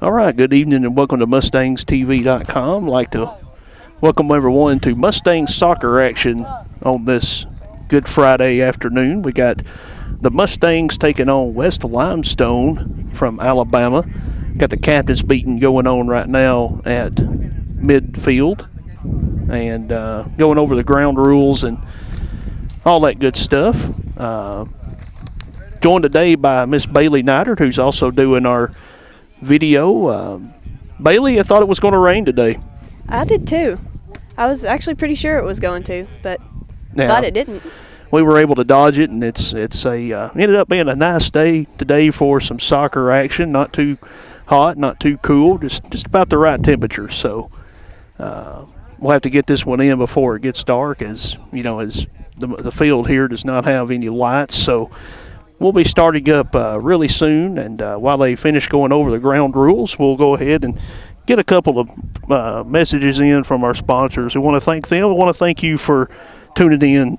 All right, good evening and welcome to MustangsTV.com. I'd like to welcome everyone to Mustangs soccer action on this Good Friday afternoon. We got the Mustangs taking on West Limestone from Alabama. Got the captain's meeting going on right now at midfield and going over the ground rules and all that good stuff. Joined today by Miss Bailey Neidert, who's also doing our video. Bailey, I thought it was going to rain today. I did too. I was actually pretty sure it was going to, but glad it didn't. We were able to dodge it, and it's ended up being a nice day today for some soccer action. Not too hot, not too cool, just about the right temperature. So we'll have to get this one in before it gets dark, as you know, as the field here does not have any lights. So we'll be starting up really soon, and while they finish going over the ground rules, we'll go ahead and get a couple of messages in from our sponsors. We want to thank them. We want to thank you for tuning in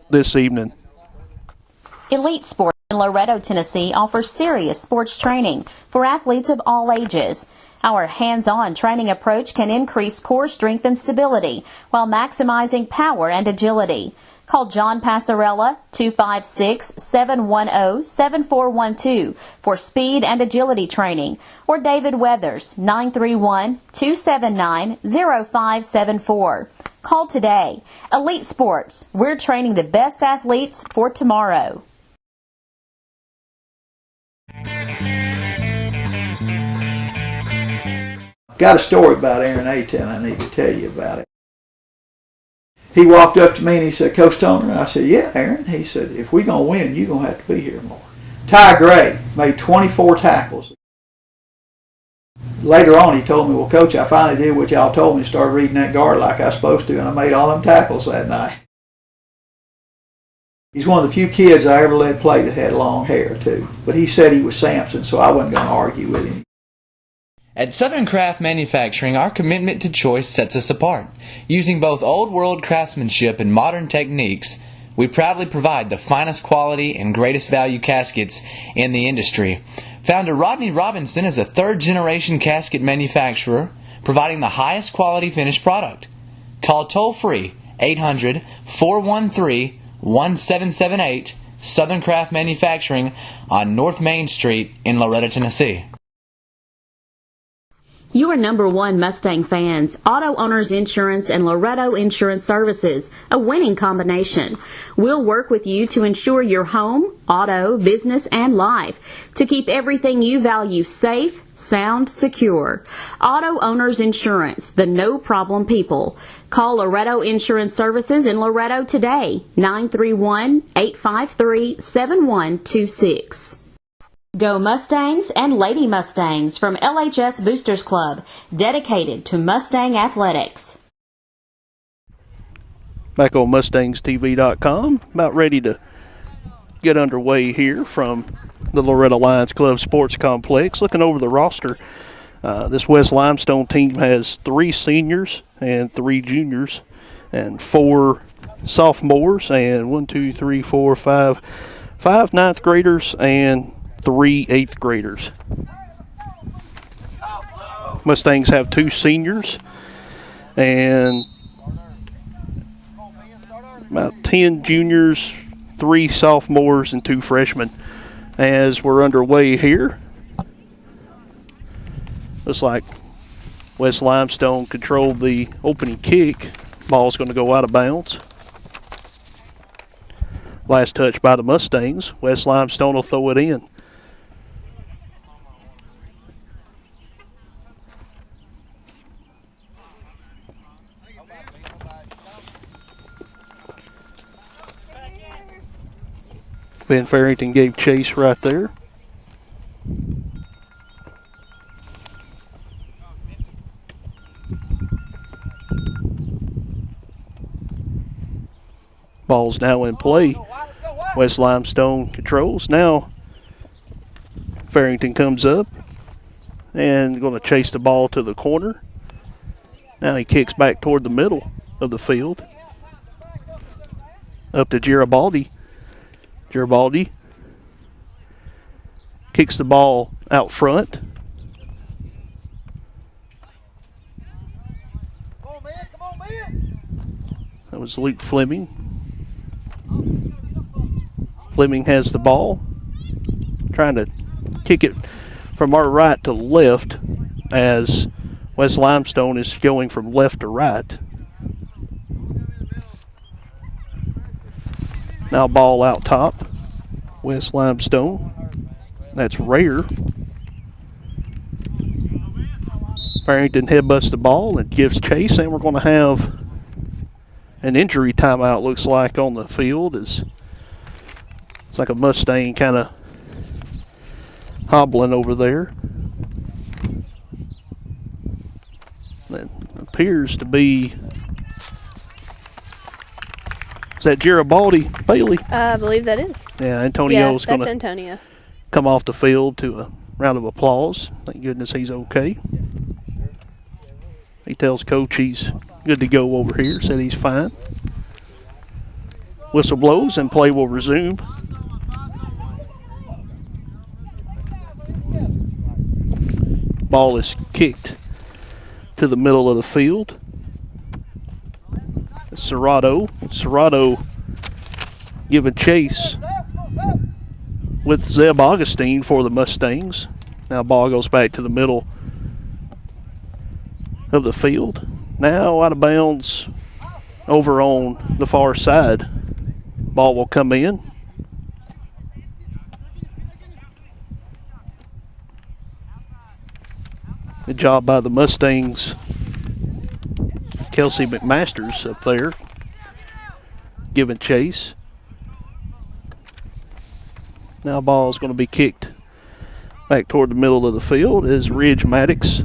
this evening. Elite Sports in Loretto, Tennessee offers serious sports training for athletes of all ages. Our hands-on training approach can increase core strength and stability while maximizing power and agility. Call John Passarella, 256-710-7412 for speed and agility training, or David Weathers, 931-279-0574. Call today. Elite Sports, we're training the best athletes for tomorrow. Got a story about Aaron Ayton I need to tell you about it. He walked up to me and he said, "Coach Toner," and I said, "Yeah, Aaron." He said, "If we're going to win, you're going to have to be here more." Ty Gray made 24 tackles. Later on, he told me, "Well, Coach, I finally did what y'all told me, started reading that guard like I was supposed to, and I made all them tackles that night." He's one of the few kids I ever let play that had long hair, too. But he said he was Samson, so I wasn't going to argue with him. At Southern Craft Manufacturing, our commitment to choice sets us apart. Using both old-world craftsmanship and modern techniques, we proudly provide the finest quality and greatest value caskets in the industry. Founder Rodney Robinson is a third-generation casket manufacturer, providing the highest quality finished product. Call toll-free 800-413-1778, Southern Craft Manufacturing on North Main Street in Loretto, Tennessee. Your number one Mustang fans, Auto Owners Insurance and Loretto Insurance Services, a winning combination. We'll work with you to insure your home, auto, business, and life to keep everything you value safe, sound, secure. Auto Owners Insurance, the no-problem people. Call Loretto Insurance Services in Loretto today, 931-853-7126. Go Mustangs and Lady Mustangs from LHS Boosters Club, dedicated to Mustang athletics. Back on MustangsTV.com, about ready to get underway here from the Loretto Lions Club Sports Complex. Looking over the roster, this West Limestone team has 3 seniors and 3 juniors and 4 sophomores and 5 ninth graders and 3 8th graders. Mustangs have 2 seniors and about 10 juniors, 3 sophomores, and 2 freshmen. As we're underway here, looks like West Limestone controlled the opening kick. Ball's going to go out of bounds. Last touch by the Mustangs. West Limestone will throw it in. Ben Farrington gave chase right there. Ball's now in play. West Limestone controls. Now Farrington comes up and going to chase the ball to the corner. Now he kicks back toward the middle of the field. Up to Garibaldi. Garibaldi kicks the ball out front. That was Luke Fleming. Fleming has the ball, trying to kick it from our right to left as West Limestone is going from left to right. Now ball out top. West Limestone. That's rare. Barrington headbutts the ball and gives chase, and we're going to have an injury timeout, looks like, on the field. It's like a Mustang kind of hobbling over there. That appears to be, is that Garibaldi Bailey? I believe that is. Yeah, Antonio's going that's to Antonio. come off the field to a round of applause. Thank goodness he's okay. He tells coach he's good to go over here, said he's fine. Whistle blows and play will resume. Ball is kicked to the middle of the field. Serrato giving chase with Zeb Augustine for the Mustangs. Now ball goes back to the middle of the field. Now out of bounds over on the far side. Ball will come in. Good job by the Mustangs. Kelsey McMasters up there giving chase. Now ball is going to be kicked back toward the middle of the field as Ridge Maddox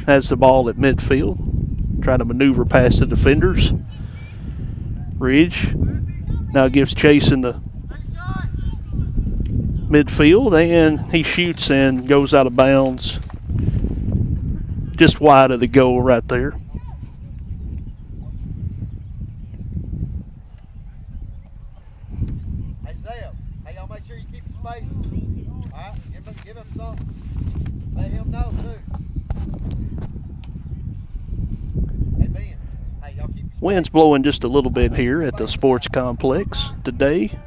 has the ball at midfield, trying to maneuver past the defenders. Ridge now gives chase in the midfield, and he shoots and goes out of bounds just wide of the goal right there. Hey, Zeb. Hey, y'all make sure you keep your space. All right? Give him something. Let him know, too. Hey, Ben. Hey, y'all keep your space. Wind's blowing just a little bit here at the sports complex today.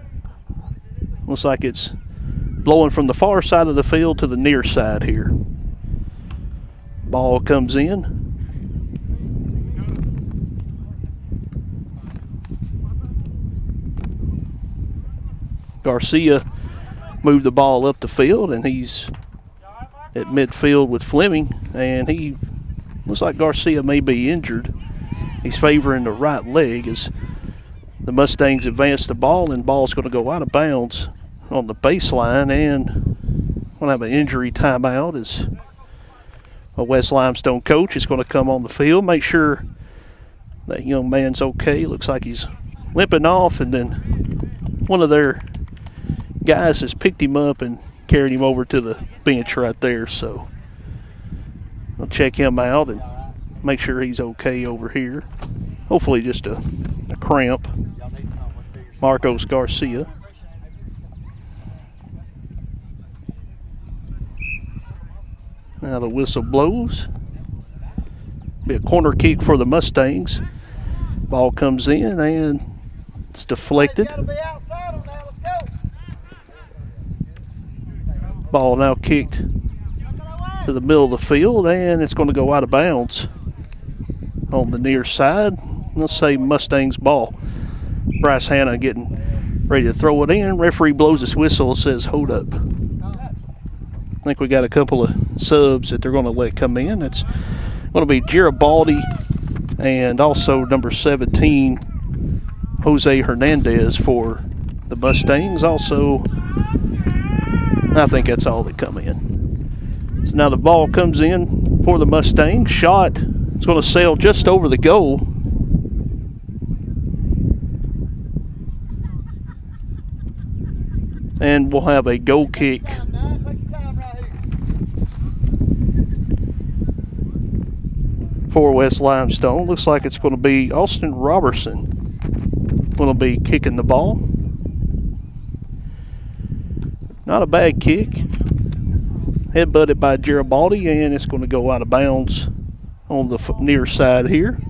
Looks like it's blowing from the far side of the field to the near side here. Ball comes in. Garcia moved the ball up the field, and he's at midfield with Fleming, and he looks like Garcia may be injured. He's favoring the right leg as the Mustangs advance the ball, and ball's going to go out of bounds on the baseline, and we'll have an injury timeout as a West Limestone coach is going to come on the field, make sure that young man's okay. Looks like he's limping off, and then one of their guys has picked him up and carried him over to the bench right there. So I'll check him out and make sure he's okay over here. Hopefully just a cramp. Marcos Garcia. Now the whistle blows. Be a corner kick for the Mustangs. Ball comes in and it's deflected. Ball now kicked to the middle of the field, and it's going to go out of bounds on the near side. Let's say Mustangs ball. Bryce Hanna getting ready to throw it in. Referee blows his whistle and says, hold up. I think we got a couple of subs that they're going to let come in. It's going to be Garibaldi and also number 17, Jose Hernandez for the Mustangs. Also, I think that's all that come in. So now the ball comes in for the Mustangs. Shot. It's going to sail just over the goal. And we'll have a goal kick for West Limestone. Looks like it's going to be Austin Robertson going to be kicking the ball. Not a bad kick. Headbutted by Garibaldi, and it's going to go out of bounds on the near side here.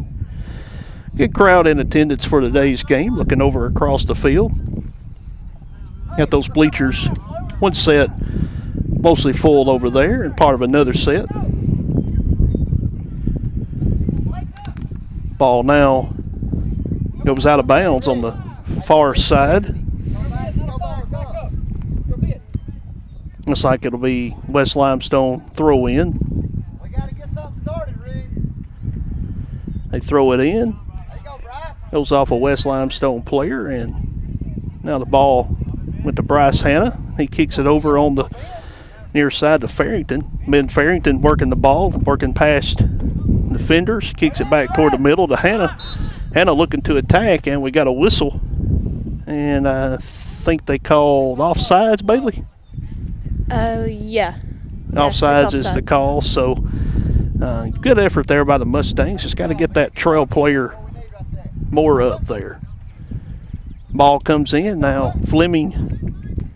Good crowd in attendance for today's game. Looking over across the field. Got those bleachers, one set mostly full over there and part of another set. Ball now goes out of bounds on the far side. Looks like it'll be West Limestone throw in. We got to get something started, Reed. They throw it in. There you go, Bryce. Goes off a West Limestone player, and now the ball went to Bryce Hanna. He kicks it over on the near side to Farrington. Ben Farrington working the ball, working past defenders, kicks it back toward the middle to Hanna. Hanna looking to attack, and we got a whistle. And I think they called offsides, Bailey. Yeah. Offsides it's is the call. So good effort there by the Mustangs. Just got to get that trail player more up there. Ball comes in now. Fleming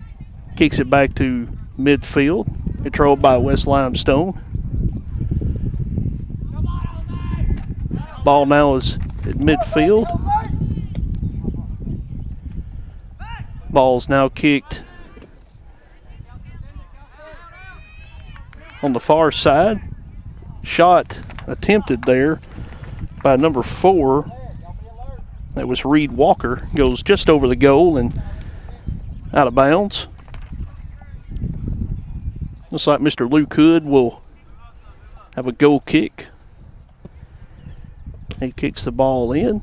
kicks it back to midfield, controlled by West Limestone. Ball now is at midfield. Ball's now kicked on the far side. Shot attempted there by number 4. That was Reed Walker. Goes just over the goal and out of bounds. Looks like Mr. Luke Hood will have a goal kick. He kicks the ball in.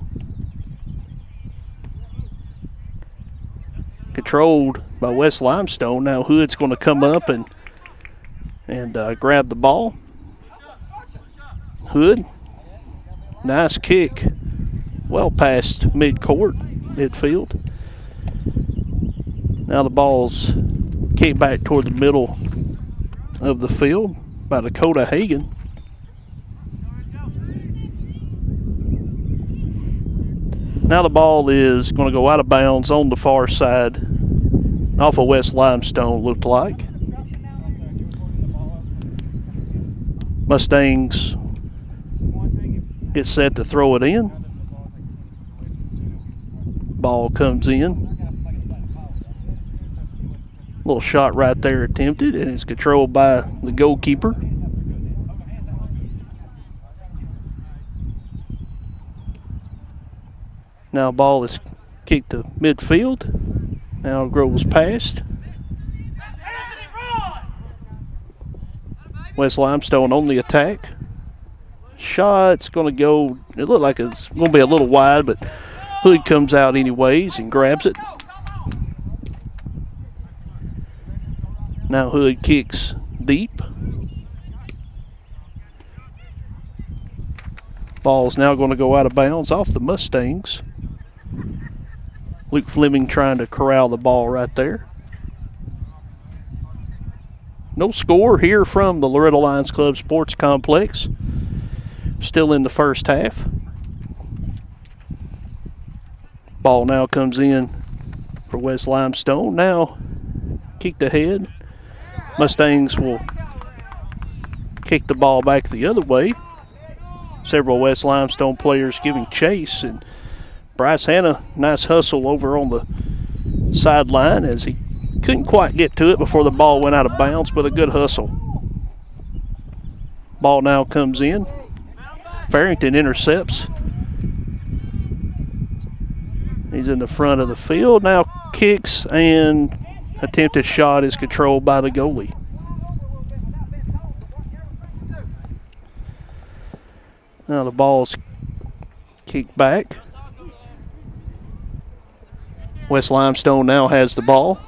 Controlled by West Limestone. Now Hood's going to come up and grab the ball. Hood, nice kick. Well past midfield. Now the ball's kicked back toward the middle of the field by Dakota Hagan. Now the ball is going to go out of bounds on the far side off of West Limestone, looked like. Mustangs get set to throw it in. Ball comes in. Little shot right there attempted, and it's controlled by the goalkeeper. Now ball is kicked to midfield. Now it goes past. West Limestone on the attack. Shot's going to go, it looked like it's going to be a little wide, but Hood comes out anyways and grabs it. Now Hood kicks deep. Ball's now going to go out of bounds off the Mustangs. Luke Fleming trying to corral the ball right there. No score here from the Loretta Lions Club Sports Complex. Still in the first half. Ball now comes in for West Limestone. Now kicked ahead. Mustangs will kick the ball back the other way. Several West Limestone players giving chase, and Bryce Hanna, nice hustle over on the sideline as he couldn't quite get to it before the ball went out of bounds, but a good hustle. Ball now comes in. Farrington intercepts. He's in the front of the field. Now kicks, and attempted shot is controlled by the goalie. Now the ball's kicked back. West Limestone now has the ball.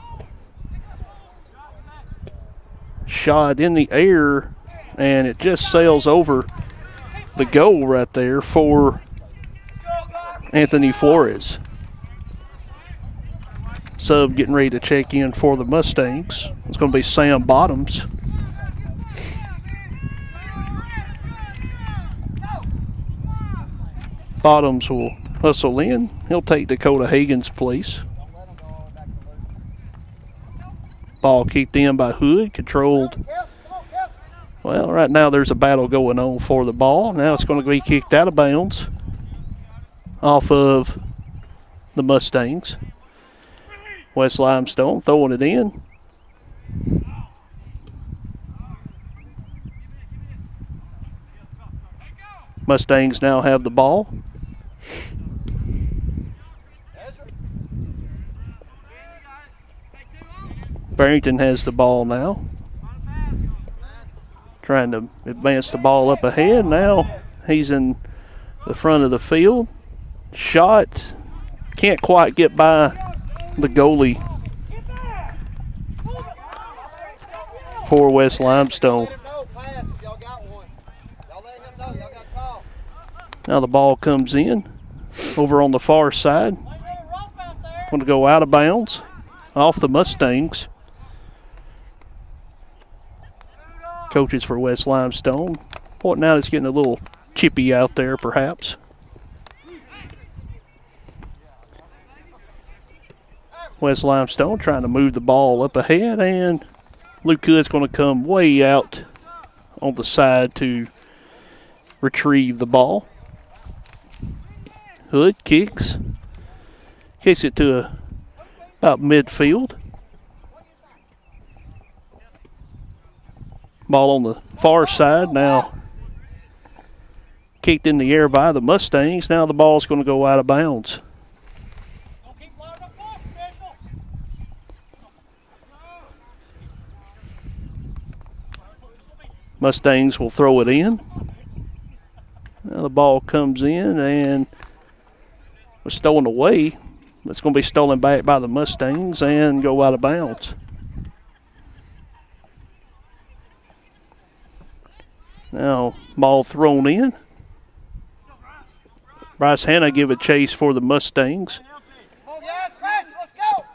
Shot in the air, and it just sails over the goal right there for Anthony Flores. Sub getting ready to check in for the Mustangs. It's going to be Sam Bottoms. Bottoms will hustle in. He'll take Dakota Hagan's place. Ball kicked in by Hood, controlled. Well, right now there's a battle going on for the ball. Now it's going to be kicked out of bounds off of the Mustangs. West Limestone throwing it in. Mustangs now have the ball. Barrington has the ball now. Trying to advance the ball up ahead. Now he's in the front of the field. Shot. Can't quite get by the goalie for West Limestone. Now the ball comes in over on the far side. Going to go out of bounds off the Mustangs. Coaches for West Limestone pointing out it's getting a little chippy out there perhaps. West Limestone trying to move the ball up ahead, and Luke Hood's going to come way out on the side to retrieve the ball. Hood kicks it to about midfield. Ball on the far side now, kicked in the air by the Mustangs. Now the ball's going to go out of bounds. Mustangs will throw it in. Now the ball comes in and was stolen away. It's going to be stolen back by the Mustangs and go out of bounds. Now ball thrown in. Bryce Hanna give a chase for the Mustangs. Come on, guys, crash it, let's go.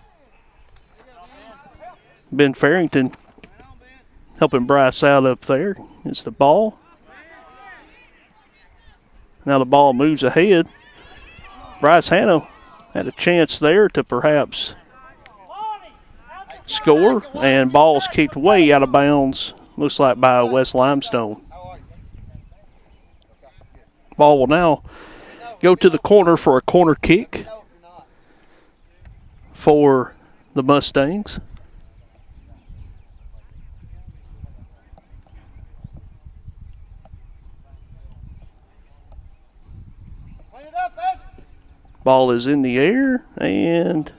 Ben Farrington helping Bryce out up there. It's the ball. Now the ball moves ahead. Bryce Hanna had a chance there to perhaps score, and ball's kicked way out of bounds. Looks like by West Limestone. Ball will now go to the corner for a corner kick for the Mustangs. Ball is in the air and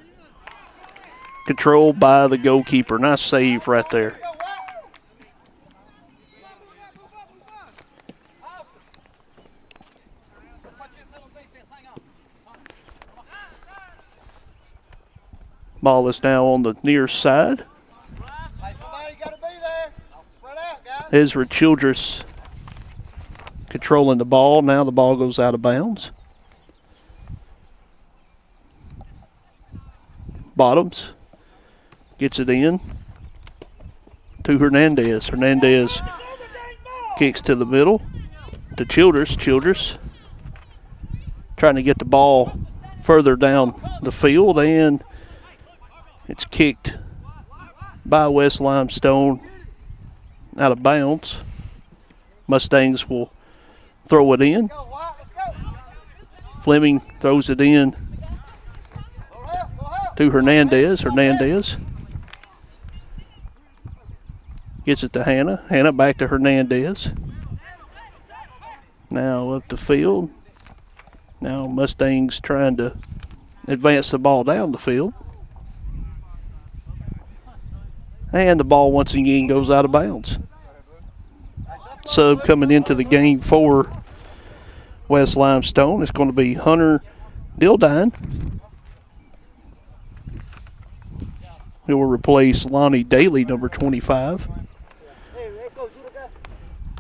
controlled by the goalkeeper. Nice save right there. Ball is now on the near side. Ezra Childress controlling the ball. Now the ball goes out of bounds. Bottoms gets it in to Hernandez. Hernandez kicks to the middle to Childress. Childress trying to get the ball further down the field, and it's kicked by West Limestone out of bounds. Mustangs will throw it in. Fleming throws it in to Hernandez. Hernandez gets it to Hanna. Hanna back to Hernandez. Now up the field. Now Mustangs trying to advance the ball down the field. And the ball once again goes out of bounds. Sub coming into the game for West Limestone. It's going to be Hunter Dildine. He will replace Lonnie Daly, number 25.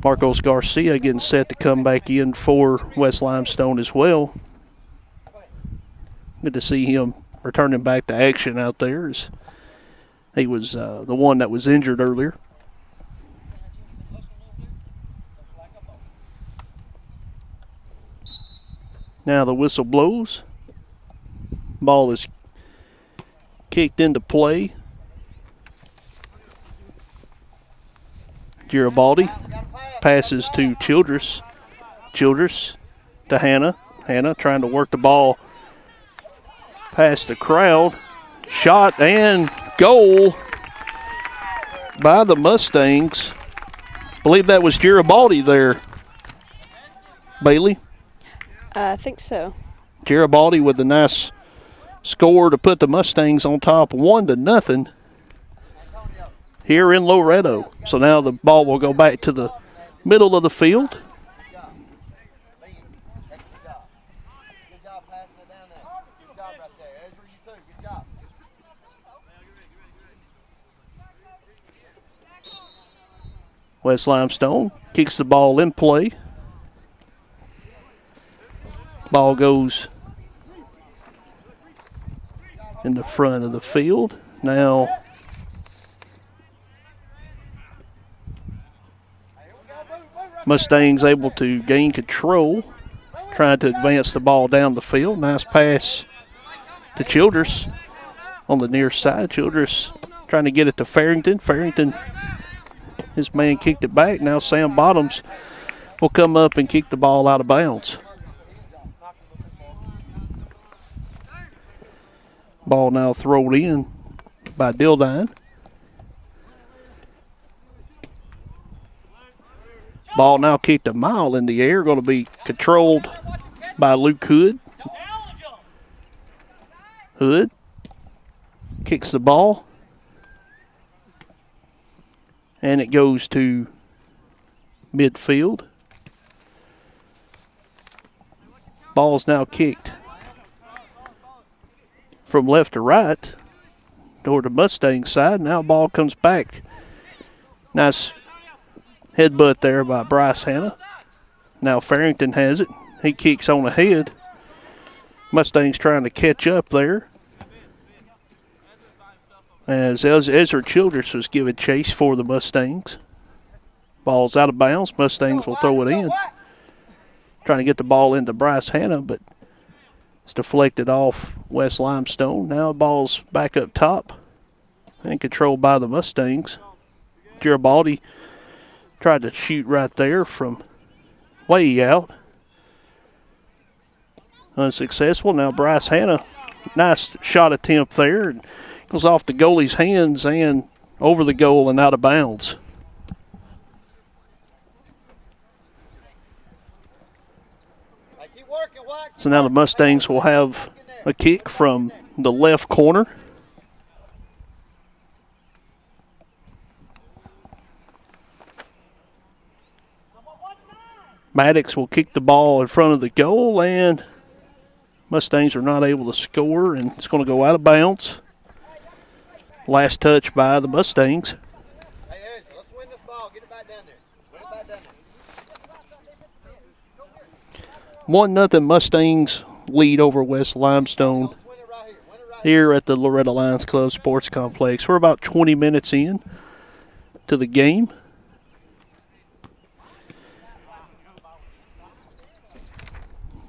Marcos Garcia getting set to come back in for West Limestone as well. Good to see him returning back to action out there, as he was the one that was injured earlier. Now the whistle blows. Ball is kicked into play. Garibaldi passes to Childress. Childress to Hanna. Hannah trying to work the ball past the crowd. Shot and goal by the Mustangs. I believe that was Garibaldi there. Bailey? I think so. Garibaldi with a nice score to put the Mustangs on top 1-0 here in Loretto. So now the ball will go back to the middle of the field. Good job passing it down there. Good job right there. Ezra, you too. Good job. West Limestone kicks the ball in play. Ball goes in the front of the field. Now Mustangs able to gain control, trying to advance the ball down the field. Nice pass to Childress on the near side. Childress trying to get it to Farrington. Farrington, his man kicked it back. Now Sam Bottoms will come up and kick the ball out of bounds. Ball now thrown in by Dildine. Ball now kicked a mile in the air, going to be controlled by Luke Hood. Hood kicks the ball, and it goes to midfield. Ball's now kicked from left to right toward the Mustang side. Now ball comes back. Nice headbutt there by Bryce Hanna. Now Farrington has it. He kicks on ahead. Mustangs trying to catch up there, as Ezra Childress was giving chase for the Mustangs. Ball's out of bounds. Mustangs will throw it in. Trying to get the ball into Bryce Hanna, but it's deflected off West Limestone. Now ball's back up top and controlled by the Mustangs. Garibaldi tried to shoot right there from way out. Unsuccessful. Now Bryce Hanna, nice shot attempt there. It goes off the goalie's hands and over the goal and out of bounds. So now the Mustangs will have a kick from the left corner. Maddox will kick the ball in front of the goal, and Mustangs are not able to score, and it's going to go out of bounds. Last touch by the Mustangs. Hey, Ezra, let's win this ball. Get it back down there. Win it back down there. 1-0 Mustangs lead over West Limestone Let's win it right here. Win it right here at the Loretto Lions Club Sports Complex. We're about 20 minutes in to the game.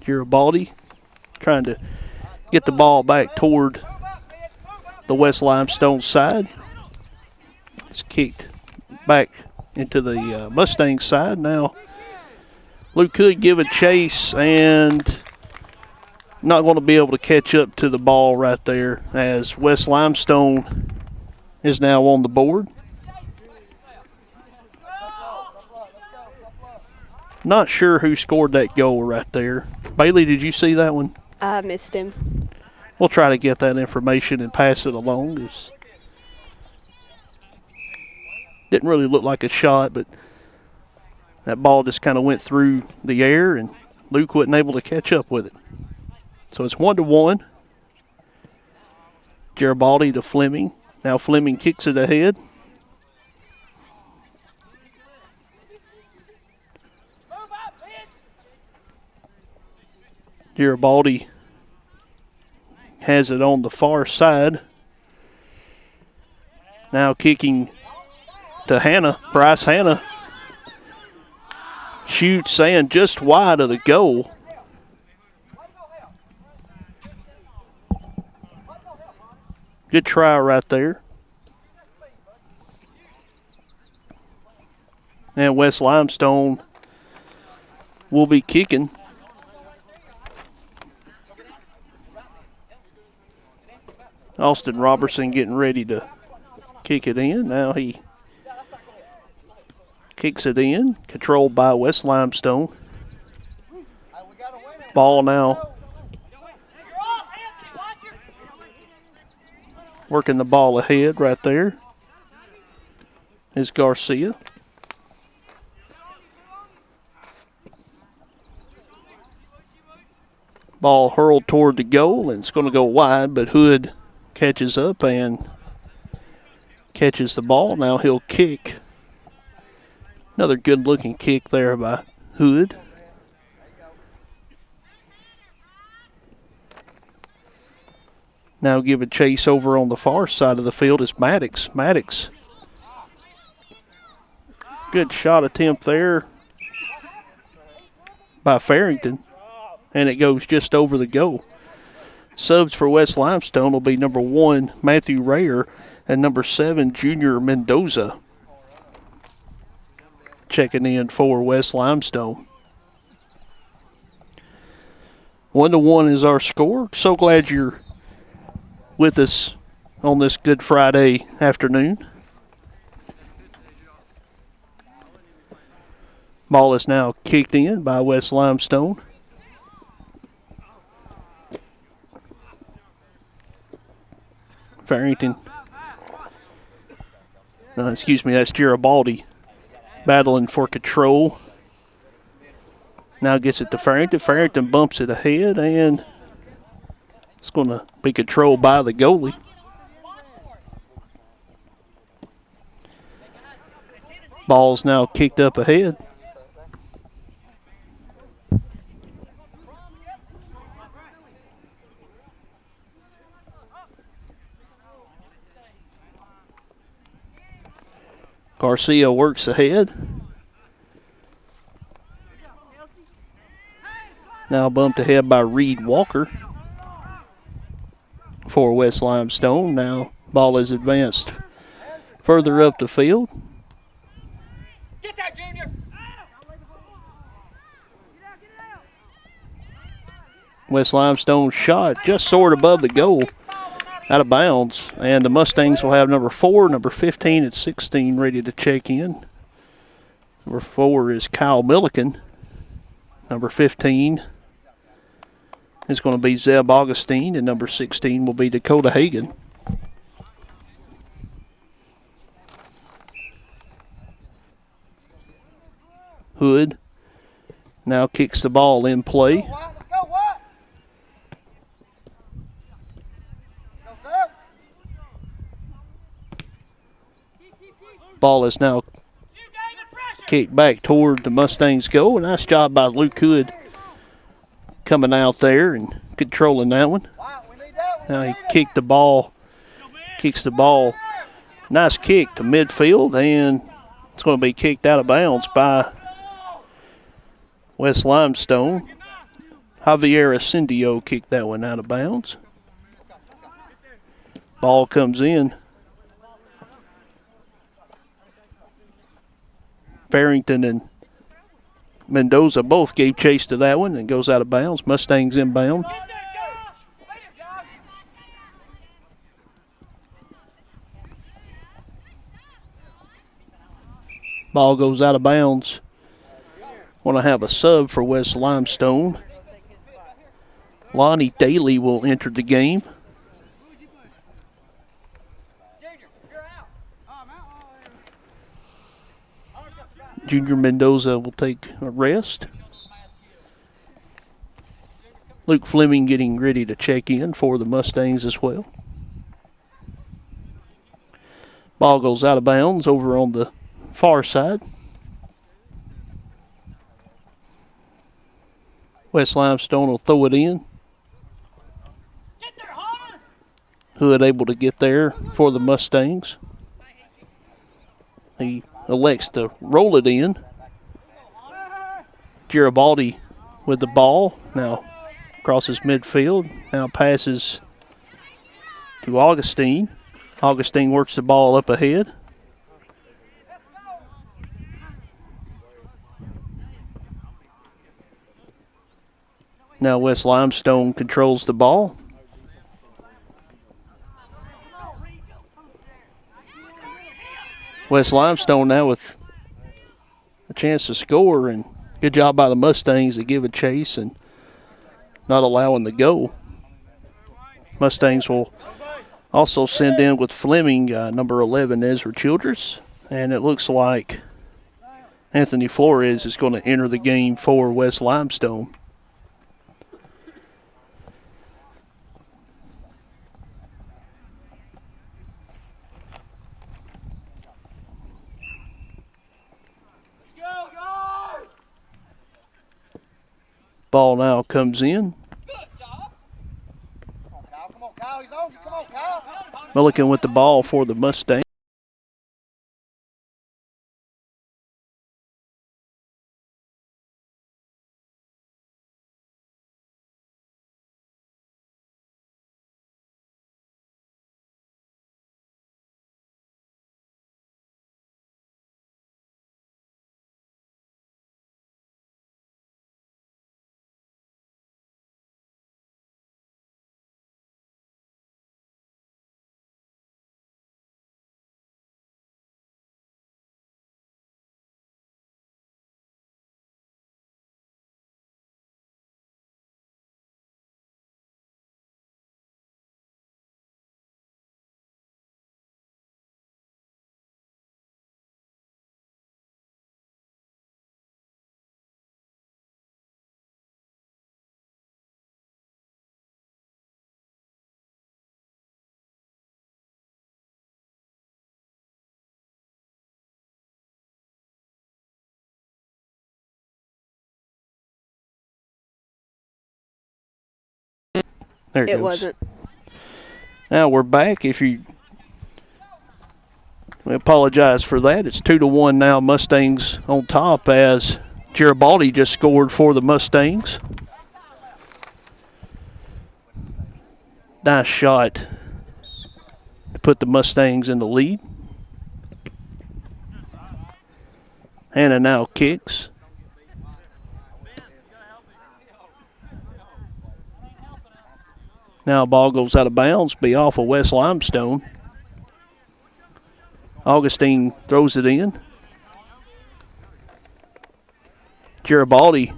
Garibaldi trying to get the ball back toward the West Limestone side. It's kicked back into the Mustang side. Now Luke could give a chase and not going to be able to catch up to the ball right there, as West Limestone is now on the board. Not sure who scored that goal right there. Bailey, did you see that one? I missed him. We'll try to get that information and pass it along. Didn't really look like a shot, but that ball just kind of went through the air, and Luke wasn't able to catch up with it. So it's 1-1. Garibaldi to Fleming. Now Fleming kicks it ahead. Garibaldi has it on the far side. Now kicking to Hanna. Bryce Hanna shoots and just wide of the goal. Good try right there. And West Limestone will be kicking. Austin Robertson getting ready to kick it in. Now he kicks it in, controlled by West Limestone. Ball now working the ball ahead right there is Garcia. Ball hurled toward the goal, and it's going to go wide, but Hood catches up and catches the ball. Now he'll kick. Another good-looking kick there by Hood. Now give a chase over on the far side of the field is Maddox. Maddox. Good shot attempt there by Farrington, and it goes just over the goal. Subs for West Limestone will be number 1, Matthew Rayer, and number 7, Junior Mendoza. Checking in for West Limestone. 1-1 is our score. So glad you're with us on this Good Friday afternoon. Ball is now kicked in by West Limestone. Farrington. That's Garibaldi battling for control. Now gets it to Farrington. Farrington bumps it ahead, and it's going to be controlled by the goalie. Ball's now kicked up ahead. Garcia works ahead. Now bumped ahead by Reed Walker for West Limestone. Now ball is advanced further up the field. Get that, Junior! West Limestone shot just soared above the goal, out of bounds, and the Mustangs will have number 4, number 15, and 16 ready to check in. Number 4 is Kyle Milliken. Number 15 is going to be Zeb Augustine, and number 16 will be Dakota Hagan. Hood now kicks the ball in play. Ball is now kicked back toward the Mustangs' goal. Nice job by Luke Hood coming out there and controlling that one. Now he kicks the ball. Nice kick to midfield, and it's going to be kicked out of bounds by West Limestone. Javier Ascendio kicked that one out of bounds. Ball comes in. Farrington and Mendoza both gave chase to that one and goes out of bounds. Mustangs inbound. Ball goes out of bounds. Want to have a sub for West Limestone. Lonnie Daly will enter the game. Junior Mendoza will take a rest. Luke Fleming getting ready to check in for the Mustangs as well. Ball goes out of bounds over on the far side. West Limestone will throw it in. Hood able to get there for the Mustangs. He elects to roll it in. Garibaldi with the ball. Now crosses midfield. Now passes to Augustine. Augustine works the ball up ahead. Now West Limestone controls the ball. West Limestone now with a chance to score, and good job by the Mustangs to give a chase and not allowing the goal. Mustangs will also send in with Fleming, number 11, Ezra Childress, and it looks like Anthony Flores is going to enter the game for West Limestone. Ball now comes in. Come on, Kyle. He's on you. Come on, Kyle. Milliken with the ball for the Mustangs. There it goes. wasn't. Now we're back. We apologize for that. It's 2-1 now. Mustangs on top as Garibaldi just scored for the Mustangs. Nice shot to put the Mustangs in the lead. Hannah now kicks. Now ball goes out of bounds, be off of West Limestone. Augustine throws it in. Garibaldi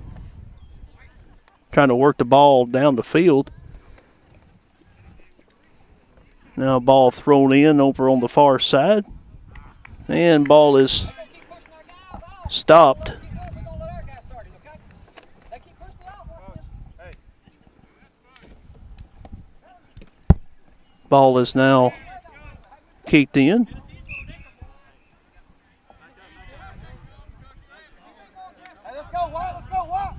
trying to work the ball down the field. Now ball thrown in over on the far side. And ball is stopped. Ball is now kicked in. Hey, let's go, Watt. Let's go, Watt.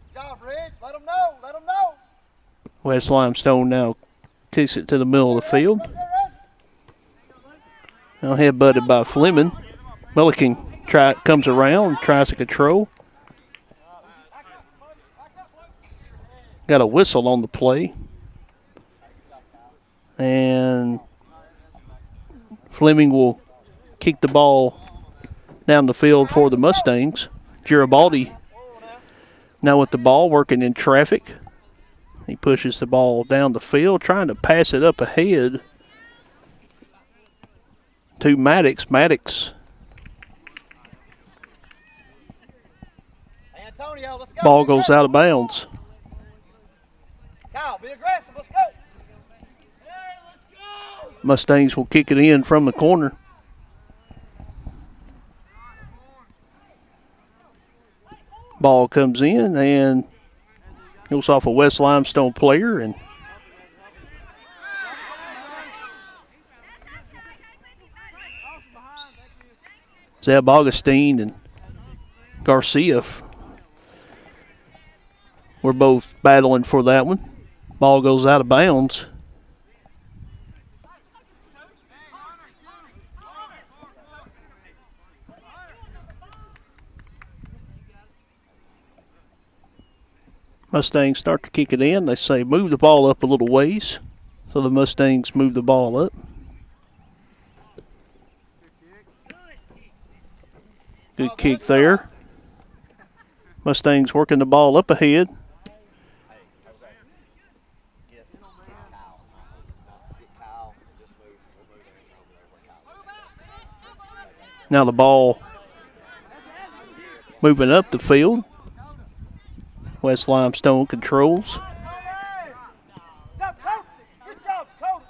Good job, Ridge. Let them know. Let them know. West Limestone now kicks it to the middle of the field. Now headbutted by Fleming. Milliken comes around, tries to control. Got a whistle on the play. And Fleming will kick the ball down the field for the Mustangs. Garibaldi now with the ball, working in traffic. He pushes the ball down the field, trying to pass it up ahead to Maddox. Maddox. Hey, Antonio, let's go. Ball goes out of bounds. Kyle, be aggressive. Let's go. Mustangs will kick it in from the corner. Ball comes in and goes off a West Limestone player, and Zeb Augustine and Garcia were both battling for that one. Ball goes out of bounds. Mustangs start to kick it in. They say move the ball up a little ways. So the Mustangs move the ball up. Good kick there. Mustangs working the ball up ahead. Now the ball moving up the field. West Limestone controls. Good job, Cody.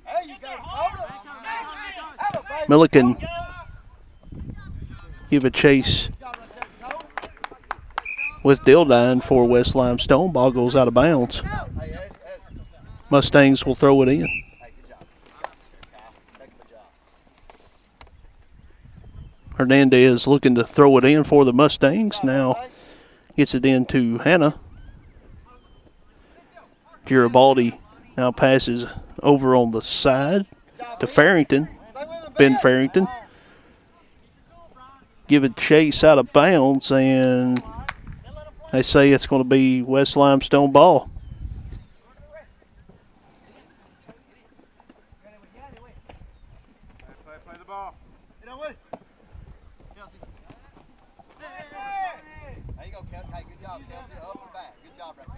There you go, Cody. Milliken give a chase with Dildine for West Limestone. Ball goes out of bounds. Mustangs will throw it in. Hernandez looking to throw it in for the Mustangs. Now gets it into Hannah. Garibaldi now passes over on the side to Farrington. Ben Farrington. Give it chase out of bounds, and they say it's going to be West Limestone ball. Play the ball. Get away. There you go, Kelsey. Hey, good job, Kelsey. Up and back. Good job right there.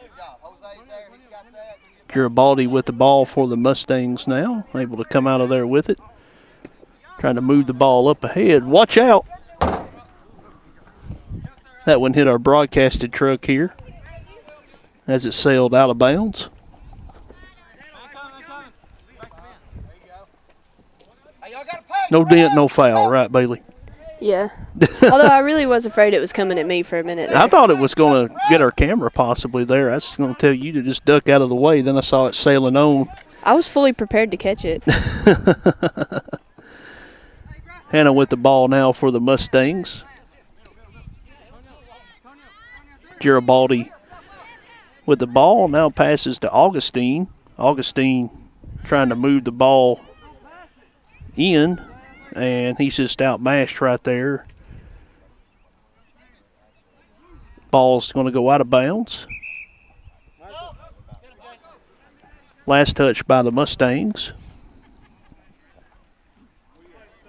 Good job. Jose's there. He's got that. Garibaldi with the ball for the Mustangs now. Able to come out of there with it. Trying to move the ball up ahead. Watch out. That one hit our broadcasted truck here as it sailed out of bounds. No dent, no foul, right, Bailey? Yeah. Although I really was afraid it was coming at me for a minute there. I thought it was going to get our camera possibly there. I was going to tell you to just duck out of the way. Then I saw it sailing on. I was fully prepared to catch it. Hannah with the ball now for the Mustangs. Garibaldi with the ball now passes to Augustine. Augustine trying to move the ball in, and he's just outmashed right there. Ball's going to go out of bounds. Last touch by the Mustangs.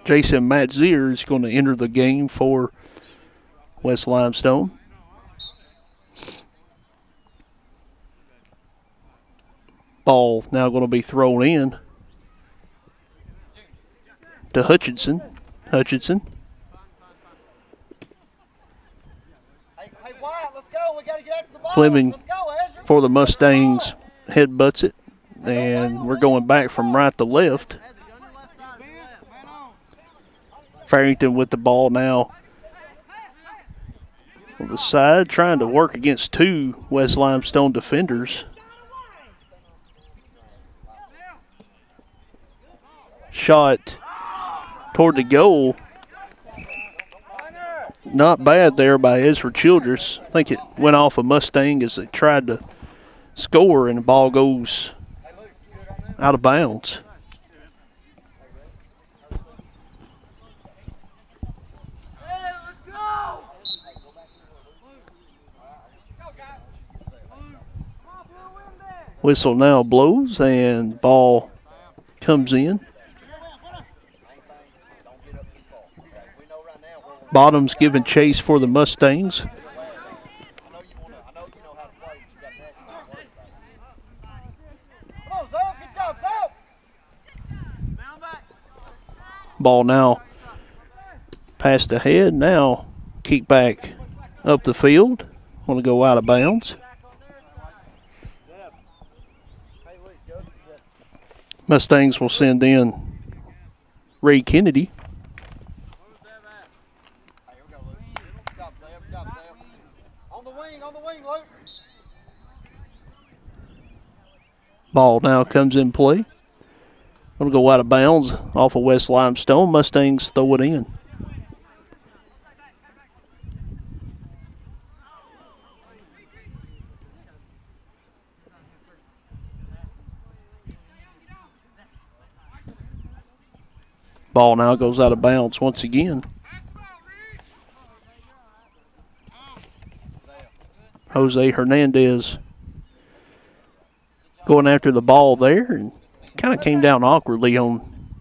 Jason Matzier is going to enter the game for West Limestone. Ball now going to be thrown in to Hutchinson. Hutchinson. Hey, Wyatt, let's go. We got to get after the ball. Fleming Let's go, Ezra. for the Mustangs headbutts it, and we're going back from right to left. Farrington with the ball now on the side, trying to work against two West Limestone defenders. Shot toward the goal. Not bad there by Ezra Childress. I think it went off a Mustang as they tried to score, and the ball goes out of bounds. Whistle now blows, and ball comes in. Bottom's giving chase for the Mustangs. Ball now passed ahead. Now kick back up the field. Want to go out of bounds. Mustangs will send in Ray Kennedy. On the wing, Luke. Ball now comes in play. Going to go out of bounds off of West Limestone. Mustangs throw it in. Ball now goes out of bounds once again. Jose Hernandez going after the ball there, and kind of came down awkwardly on,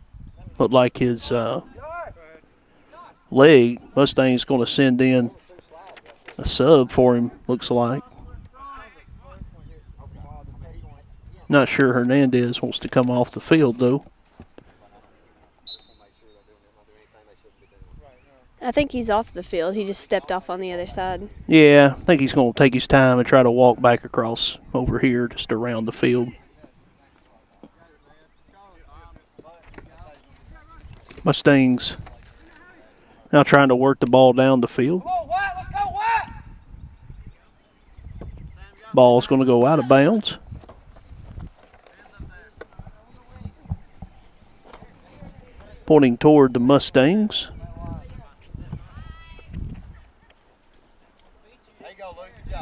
looked like his leg. Mustang's going to send in a sub for him, looks like. Not sure Hernandez wants to come off the field, though. I think he's off the field. He just stepped off on the other side. Yeah, I think he's going to take his time and try to walk back across over here just around the field. Mustangs now trying to work the ball down the field. Ball's going to go out of bounds. Pointing toward the Mustangs.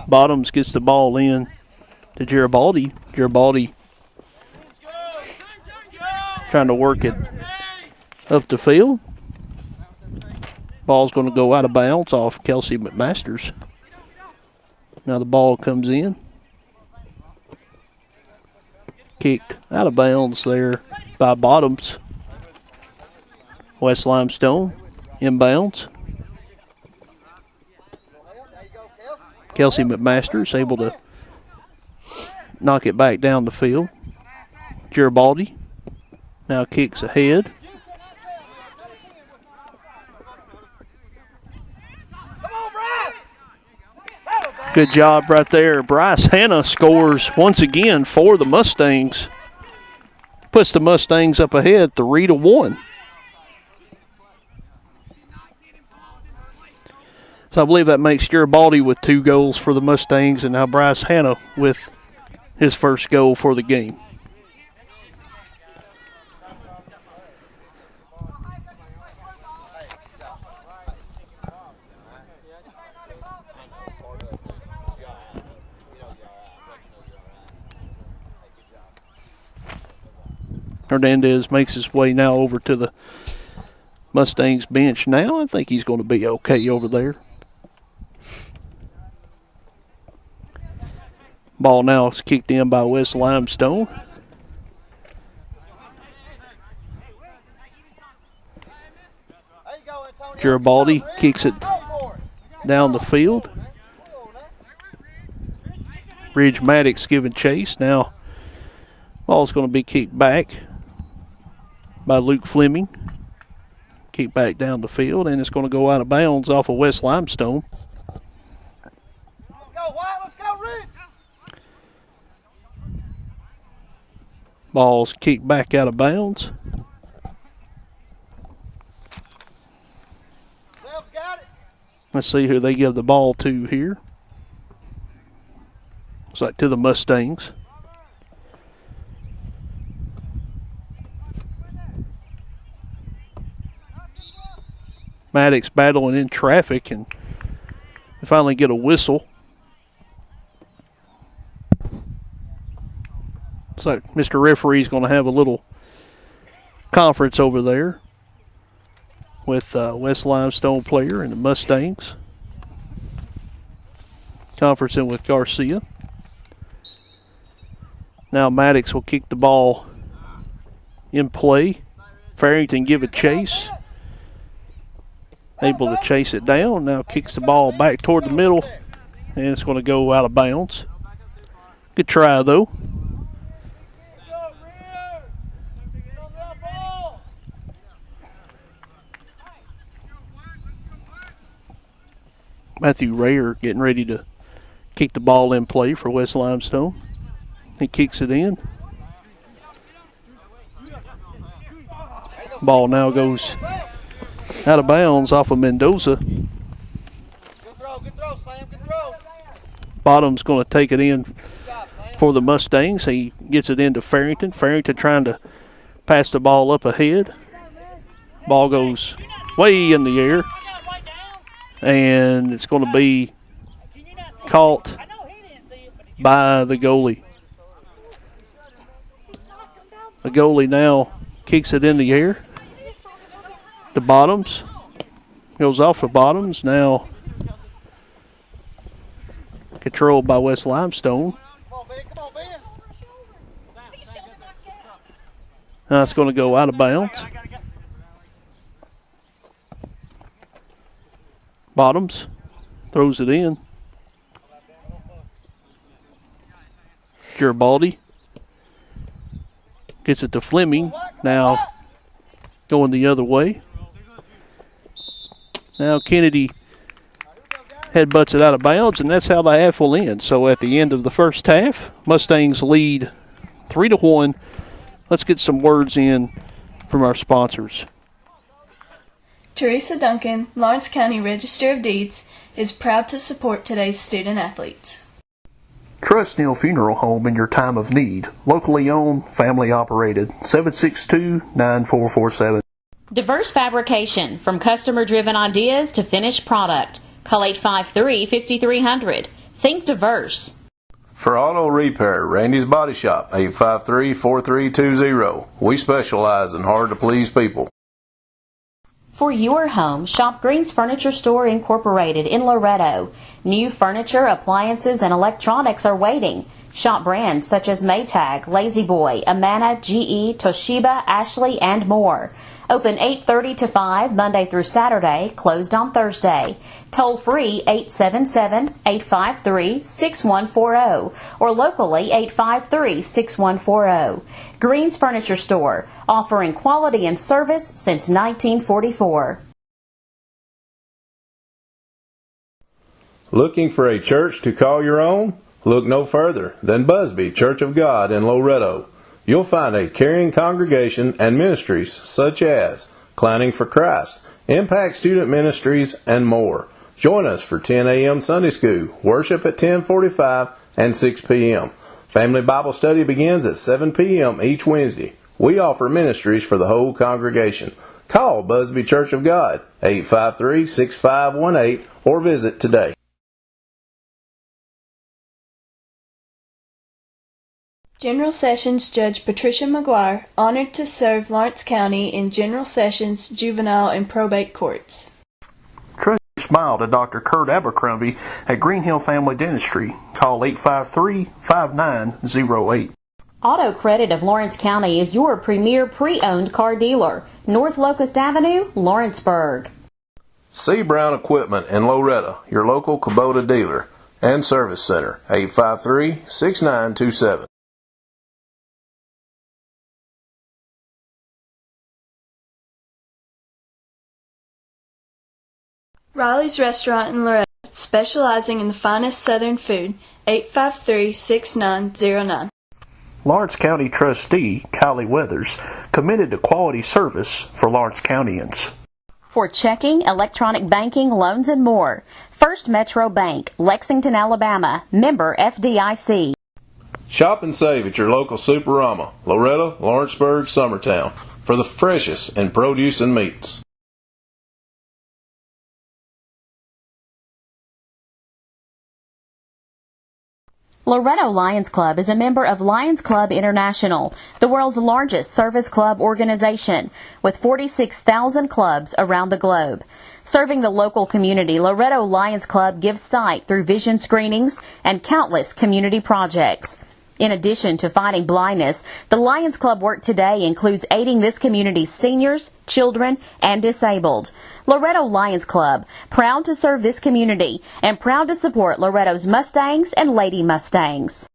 Bottoms gets the ball in to Garibaldi. Garibaldi trying to work it up the field. Ball's going to go out of bounds off Kelsey McMasters. Now the ball comes in. Kicked out of bounds there by Bottoms. West Limestone inbounds. Kelsey McMasters able to knock it back down the field. Garibaldi now kicks ahead. Good job right there. Bryce Hanna scores once again for the Mustangs. Puts the Mustangs up ahead 3-1. So I believe that makes Garibaldi with 2 goals for the Mustangs, and now Bryce Hanna with his first goal for the game. Hernandez makes his way now over to the Mustangs bench now. I think he's going to be okay over there. Ball now is kicked in by West Limestone. Garibaldi kicks it down the field. Ridge Maddox giving chase. Now ball's going to be kicked back by Luke Fleming. Kick back down the field, and it's going to go out of bounds off of West Limestone. Let's go, White. Let's go, Ridge. Ball's kicked back out of bounds. Self's got it. Let's see who they give the ball to here. Looks like to the Mustangs. Maddox battling in traffic, and they finally get a whistle. Looks like Mr. Referee's going to have a little conference over there with West Limestone player and the Mustangs. Conferencing with Garcia. Now Maddox will kick the ball in play. Farrington give a chase. Able to chase it down. Now kicks the ball back toward the middle. And it's going to go out of bounds. Good try, though. Matthew Rayer getting ready to kick the ball in play for West Limestone. He kicks it in. Ball now goes out of bounds off of Mendoza. Good throw, Sam. Good throw. Bottom's going to take it in for the Mustangs. He gets it into Farrington. Farrington trying to pass the ball up ahead. Ball goes way in the air. And it's going to be caught by the goalie. The goalie now kicks it in the air. The Bottoms. Goes off the Bottoms. Now controlled by West Limestone. Now it's going to go out of bounds. Bottoms throws it in. Garibaldi. Gets it to Fleming. Now going the other way. Now Kennedy headbutts it out of bounds, and that's how the half will end. So at the end of the first half, Mustangs lead 3-1. Let's get some words in from our sponsors. Teresa Duncan, Lawrence County Register of Deeds, is proud to support today's student athletes. Trust Neal Funeral Home in your time of need. Locally owned, family operated. 762-9447. Diverse Fabrication, from customer-driven ideas to finished product. Call 853-5300. Think diverse. For auto repair, Randy's Body Shop, 853-4320. We specialize in hard-to-please people. For your home, shop Green's Furniture Store Incorporated in Loretto. New furniture, appliances, and electronics are waiting. Shop brands such as Maytag, Lazy Boy, Amana, GE, Toshiba, Ashley, and more. Open 8:30 to 5 Monday through Saturday, closed on Thursday. Toll free 877-853-6140 or locally 853-6140. Green's Furniture Store, offering quality and service since 1944. Looking for a church to call your own? Look no further than Busby Church of God in Loretto. You'll find a caring congregation and ministries such as Clowning for Christ, Impact Student Ministries, and more. Join us for 10 a.m. Sunday School, worship at 10:45 and 6 p.m. Family Bible Study begins at 7 p.m. each Wednesday. We offer ministries for the whole congregation. Call Busby Church of God, 853-6518, or visit today. General Sessions Judge Patricia McGuire, honored to serve Lawrence County in General Sessions, Juvenile, and Probate Courts. Treasure smile to Dr. Kurt Abercrombie at Green Hill Family Dentistry. Call 853-5908. Auto Credit of Lawrence County is your premier pre-owned car dealer. North Locust Avenue, Lawrenceburg. C. Brown Equipment in Loretto, your local Kubota dealer and service center, 853-6927. Riley's Restaurant in Loretto, specializing in the finest southern food, 853-6909. Lawrence County Trustee Kylie Weathers, committed to quality service for Lawrence Countyans. For checking, electronic banking, loans, and more, First Metro Bank, Lexington, Alabama, member FDIC. Shop and save at your local Superama, Loretto, Lawrenceburg, Summertown, for the freshest in produce and meats. Loretto Lions Club is a member of Lions Club International, the world's largest service club organization, with 46,000 clubs around the globe. Serving the local community, Loretto Lions Club gives sight through vision screenings and countless community projects. In addition to fighting blindness, the Lions Club work today includes aiding this community's seniors, children, and disabled. Loretto Lions Club, proud to serve this community and proud to support Loretto's Mustangs and Lady Mustangs.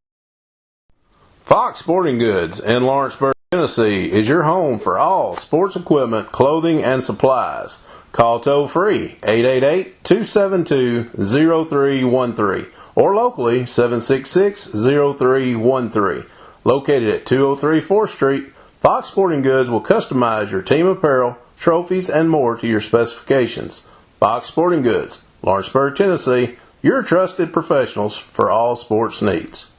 Fox Sporting Goods in Lawrenceburg, Tennessee is your home for all sports equipment, clothing, and supplies. Call toll-free 888-272-0313 or locally 766-0313. Located at 203 4th Street, Fox Sporting Goods will customize your team apparel, trophies, and more to your specifications. Fox Sporting Goods, Lawrenceburg, Tennessee, your trusted professionals for all sports needs.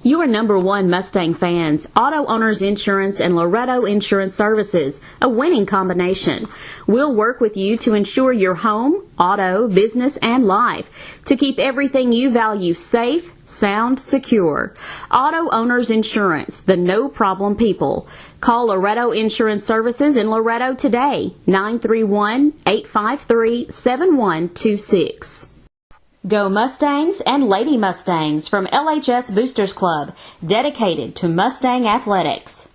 You are number one Mustang fans. Auto Owners Insurance and Loretto Insurance Services, a winning combination. We'll work with you to insure your home, auto, business, and life to keep everything you value safe, sound, secure. Auto Owners Insurance, the no-problem people. Call Loretto Insurance Services in Loretto today, 931-853-7126. Go Mustangs and Lady Mustangs from LHS Boosters Club, dedicated to Mustang athletics.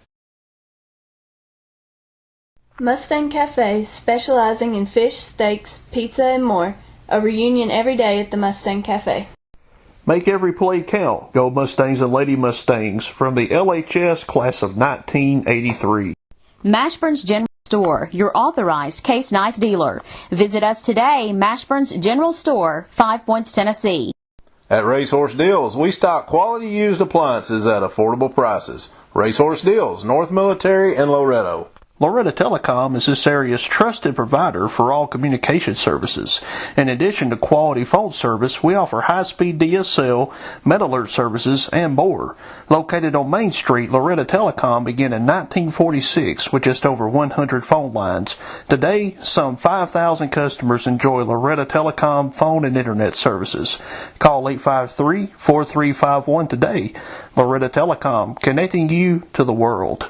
Mustang Cafe, specializing in fish, steaks, pizza, and more, A reunion every day at the Mustang Cafe. Make every play count. Go Mustangs and Lady Mustangs from the LHS class of 1983. Mashburn's General Store, your authorized case knife dealer. Visit us today, Mashburn's General Store, 5 Points, Tennessee. At Racehorse Deals, we stock quality used appliances at affordable prices. Racehorse Deals, North Military and Loretto. Loretta Telecom is this area's trusted provider for all communication services. In addition to quality phone service, we offer high-speed DSL, MedAlert services, and more. Located on Main Street, Loretta Telecom began in 1946 with just over 100 phone lines. Today, some 5,000 customers enjoy Loretta Telecom phone and internet services. Call 853-4351 today. Loretta Telecom, connecting you to the world.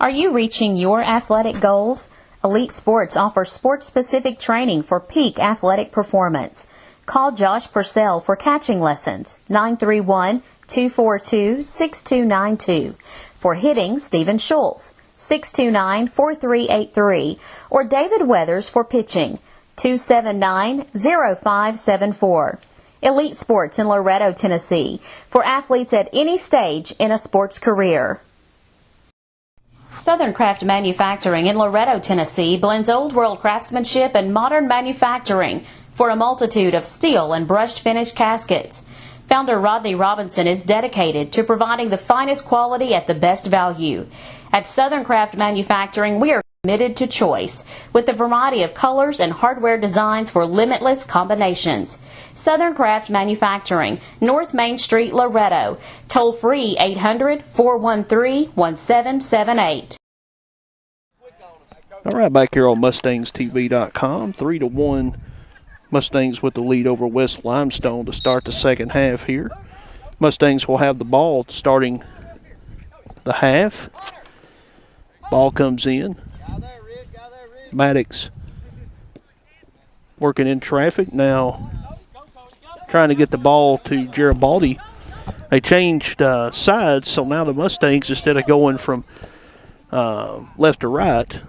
Are you reaching your athletic goals? Elite Sports offers sports-specific training for peak athletic performance. Call Josh Purcell for catching lessons, 931-242-6292. For hitting, Stephen Schultz, 629-4383. Or David Weathers for pitching, 279-0574. Elite Sports in Loretto, Tennessee, for athletes at any stage in a sports career. Southern Craft Manufacturing in Loretto, Tennessee blends old world craftsmanship and modern manufacturing for a multitude of steel and brushed finish caskets. Founder Rodney Robinson is dedicated to providing the finest quality at the best value. At Southern Craft Manufacturing, we are committed to choice with a variety of colors and hardware designs for limitless combinations. Southern Craft Manufacturing, North Main Street, Loretto. Toll free 800-413-1778. All right, back here on MustangsTV.com, 3-1 Mustangs with the lead over West Limestone to start the second half here. Mustangs will have the ball starting the half. Ball comes in. Maddox working in traffic now, trying to get the ball to Garibaldi. They changed sides, so now the Mustangs, instead of going from left to right,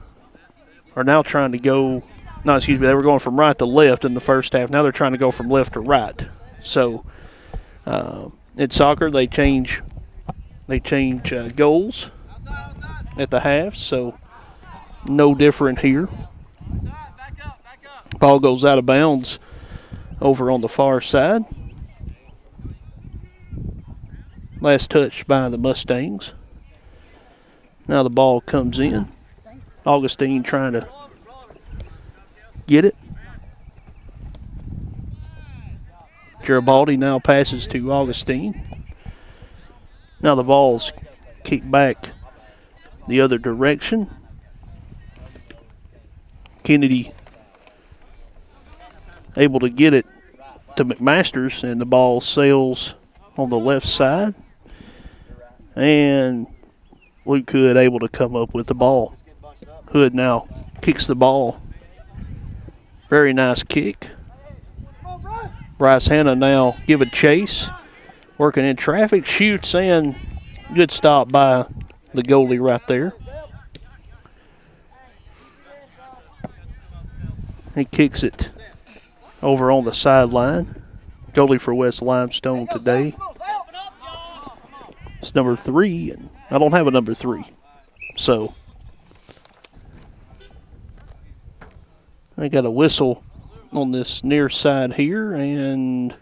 are now trying to go, no, excuse me, they were going from right to left in the first half. Now they're trying to go from left to right. So in soccer, they change goals at the half, so no different here. Ball goes out of bounds over on the far side. Last touch by the Mustangs. Now the ball comes in. Augustine trying to get it. Garibaldi now passes to Augustine. Now the ball's kicked back the other direction. Kennedy able to get it to McMasters, and the ball sails on the left side. And Luke Hood able to come up with the ball. Hood now kicks the ball. Very nice kick. Bryce Hanna now giving chase. Working in traffic, shoots, and good stop by the goalie right there. He kicks it over on the sideline. Goalie for West Limestone today. It's number 3, and I don't have a number 3. So I got a whistle on this near side here, and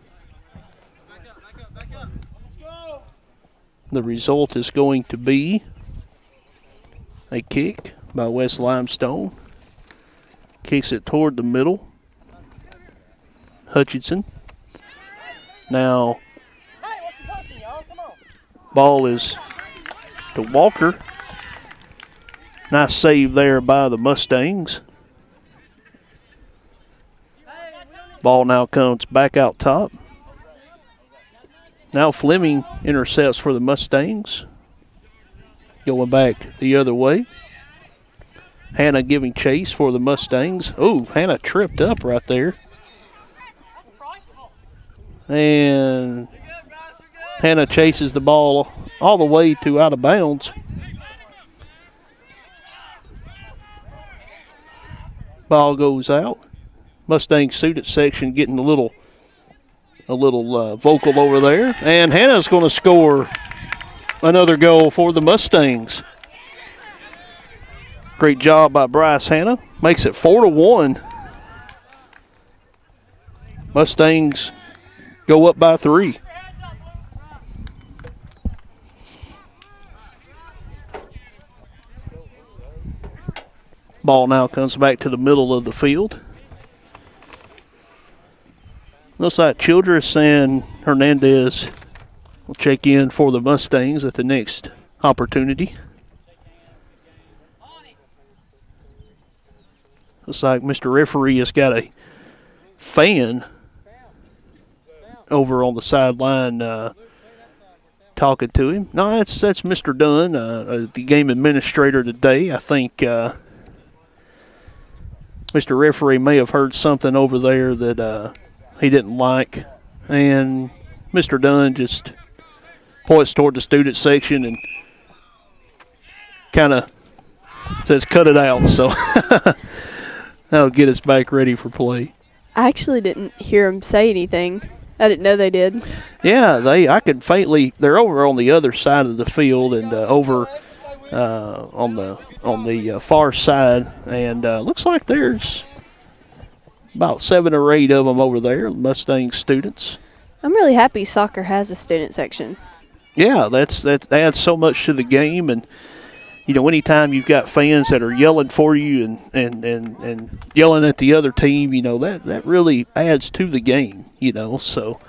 the result is going to be a kick by West Limestone. Kicks it toward the middle. Hutchinson. Now, ball is to Walker. Nice save there by the Mustangs. Ball now comes back out top. Now Fleming intercepts for the Mustangs. Going back the other way. Hannah giving chase for the Mustangs. Oh, Hannah tripped up right there. And Hannah chases the ball all the way to out of bounds. Ball goes out. Mustang student section getting a little vocal over there. And Hannah's going to score another goal for the Mustangs. Great job by Bryce Hannah. Makes it 4-1. Mustangs go up by 3. Ball now comes back to the middle of the field. Looks like Childress and Hernandez will check in for the Mustangs at the next opportunity. Looks like Mr. Referee has got a fan over on the sideline talking to him. No, that's Mr. Dunn, the game administrator today. I think Mr. Referee may have heard something over there that he didn't like, and Mr. Dunn just points toward the student section and kind of says, "Cut it out." So that'll get us back ready for play. I actually didn't hear him say anything. I didn't know they did. Yeah, I could faintly. They're over on the other side of the field and over on the far side, and looks like there's about 7 or 8 of them over there, Mustang students. I'm really happy soccer has a student section. Yeah, that adds so much to the game, and anytime you've got fans that are yelling for you and yelling at the other team, that really adds to the game, so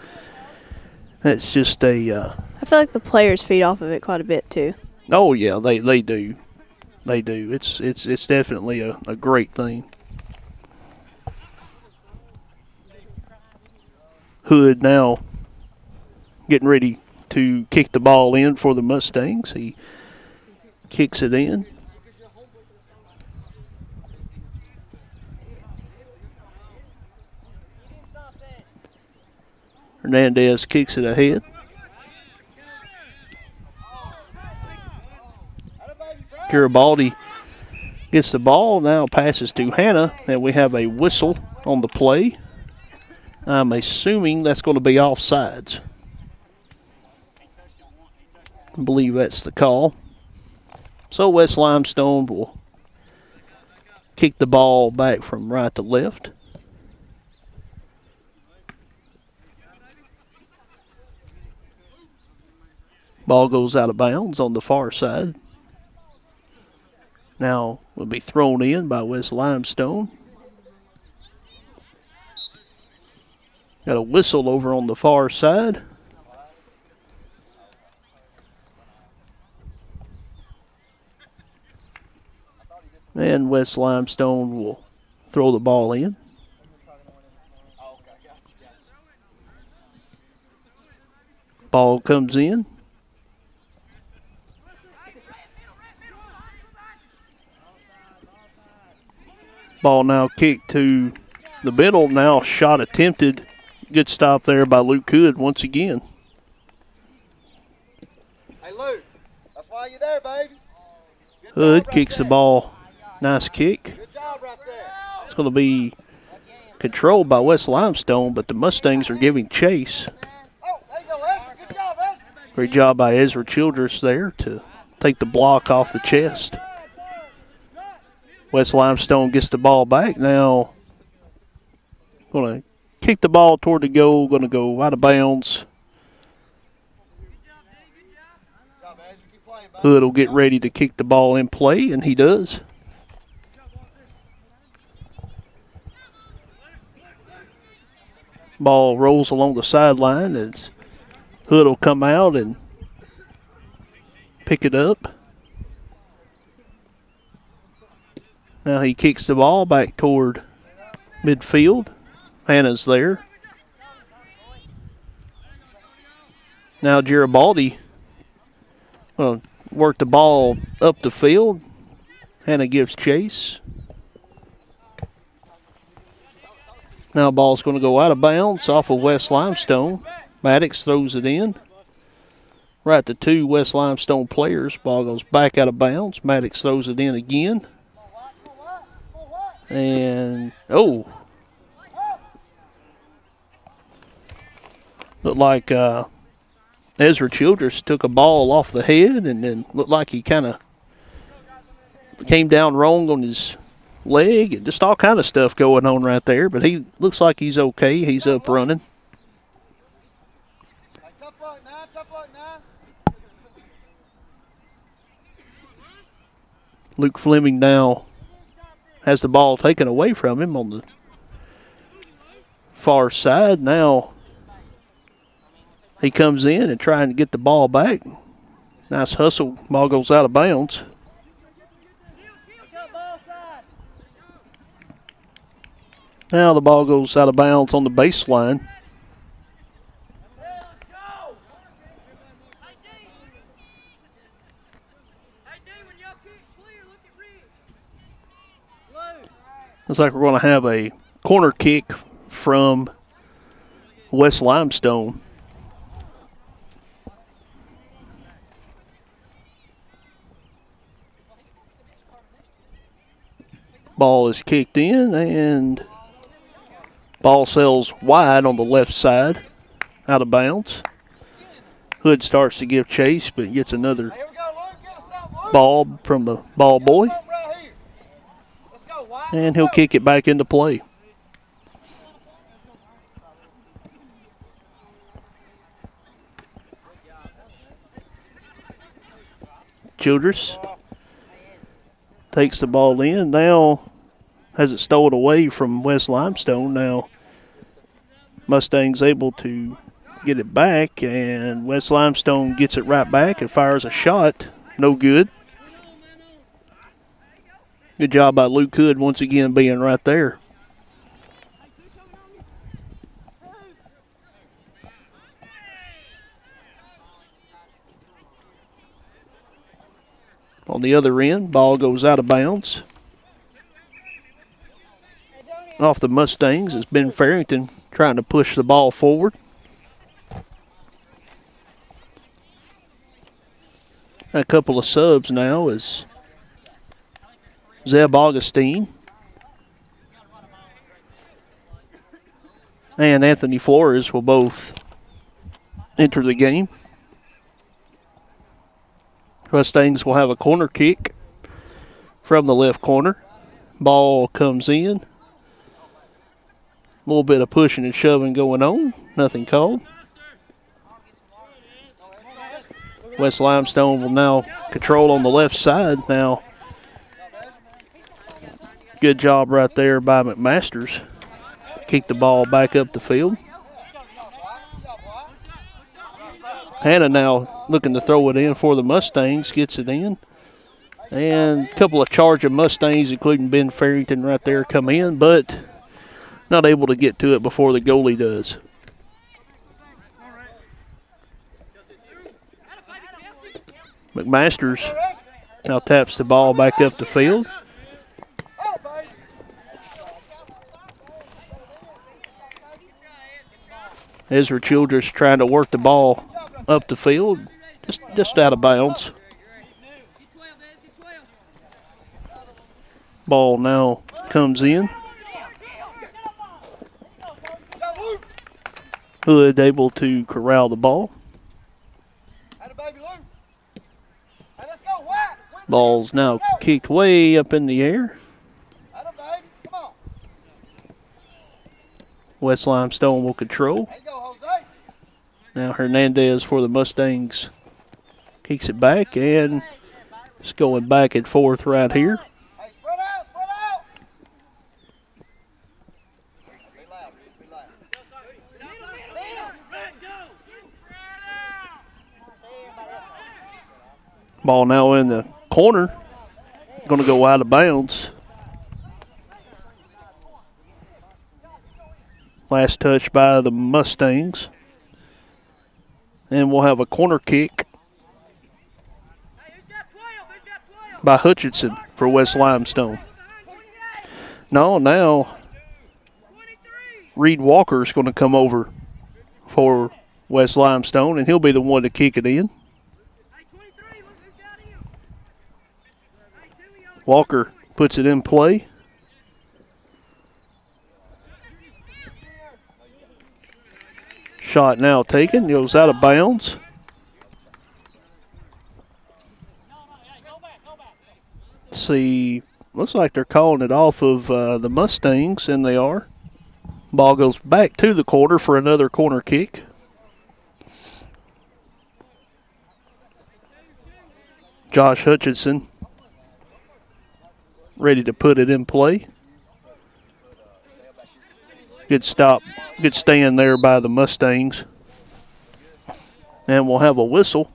that's just a I feel like the players feed off of it quite a bit too. Oh yeah, they do. They do. It's definitely a great thing. Hood now getting ready to kick the ball in for the Mustangs. He kicks it in. Hernandez kicks it ahead. Garibaldi gets the ball, now passes to Hannah, and we have a whistle on the play. I'm assuming that's going to be offsides. I believe that's the call. So West Limestone will kick the ball back from right to left. Ball goes out of bounds on the far side. Now will be thrown in by West Limestone. Got a whistle over on the far side. And West Limestone will throw the ball in. Ball comes in. Ball now kicked to the middle. Now shot attempted. Good stop there by Luke Hood once again. Hey, Luke, that's why you're there, baby. Hood kicks the ball. Nice kick. Good job right there. It's going to be controlled by West Limestone, but the Mustangs are giving chase. Oh, there you go, Ezra. Good job, Ezra. Great job by Ezra Childress there to take the block off the chest. West Limestone gets the ball back. Now going to kick the ball toward the goal. Going to go out of bounds. Hood will get ready to kick the ball in play, and he does. Ball rolls along the sideline as Hood will come out and pick it up. Now he kicks the ball back toward midfield. Hannah's there. Now Garibaldi will work the ball up the field. Hannah gives chase. Now ball's going to go out of bounds off of West Limestone. Maddox throws it in. Right to 2 West Limestone players. Ball goes back out of bounds. Maddox throws it in again. And, oh. Looked like Ezra Childress took a ball off the head and then looked like he kind of came down wrong on his leg and just all kind of stuff going on right there. But he looks like he's okay. He's up running. Luke Fleming now has the ball taken away from him on the far side. Now he comes in and trying to get the ball back. Nice hustle. Ball goes out of bounds. Now the ball goes out of bounds on the baseline. Looks like we're going to have a corner kick from West Limestone. Ball is kicked in, and ball sails wide on the left side, out of bounds. Hood starts to give chase, but gets another ball from the ball boy. And he'll kick it back into play. Childress takes the ball in. Now has it stolen away from West Limestone. Now Mustang's able to get it back, and West Limestone gets it right back and fires a shot. No good. Good job by Luke Hood once again being right there. On the other end, ball goes out of bounds. Off the Mustangs is Ben Farrington trying to push the ball forward. A couple of subs now is Zeb Augustine and Anthony Flores will both enter the game. Mustangs will have a corner kick from the left corner. Ball comes in. A little bit of pushing and shoving going on. Nothing called. West Limestone will now control on the left side. Now, good job right there by McMasters. Kick the ball back up the field. Hannah now looking to throw it in for the Mustangs. Gets it in. And a couple of charging Mustangs, including Ben Farrington right there, come in, but not able to get to it before the goalie does. McMasters now taps the ball back up the field. Ezra Childress trying to work the ball up the field, just out of bounds. Ball now comes in. Hood able to corral the ball. Ball's now kicked way up in the air. West Limestone will control. Now Hernandez for the Mustangs kicks it back, and it's going back and forth right here. Ball now in the corner. Going to go out of bounds. Last touch by the Mustangs. And we'll have a corner kick by Hutchinson for West Limestone. No, now Reed Walker's going to come over for West Limestone, and he'll be the one to kick it in. Walker puts it in play. Shot now taken, goes out of bounds. Let's see, looks like they're calling it off of the Mustangs, and they are. Ball goes back to the quarter for another corner kick. Josh Hutchinson ready to put it in play. Good stop, good stand there by the Mustangs. And we'll have a whistle.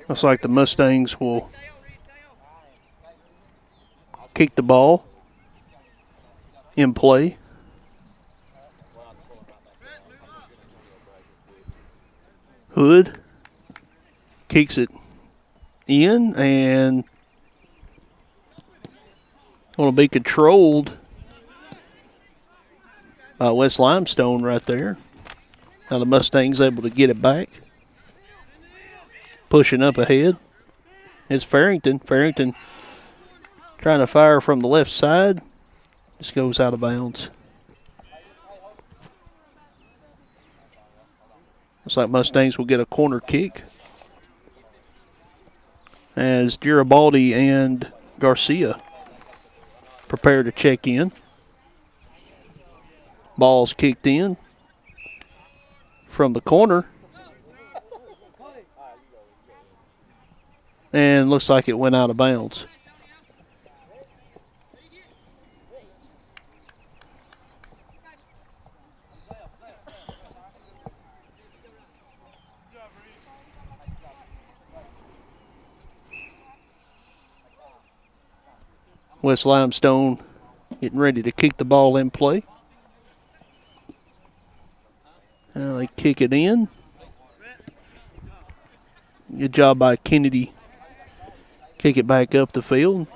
Looks like the Mustangs will kick the ball in play. Hood kicks it in and going to be controlled by West Limestone right there. Now the Mustangs able to get it back. Pushing up ahead is Farrington. Farrington trying to fire from the left side. Just goes out of bounds. Looks like Mustangs will get a corner kick as Garibaldi and Garcia prepare to check in. Ball's kicked in from the corner. And looks like it went out of bounds. West Limestone getting ready to kick the ball in play. Now they kick it in. Good job by Kennedy. Kick it back up the field.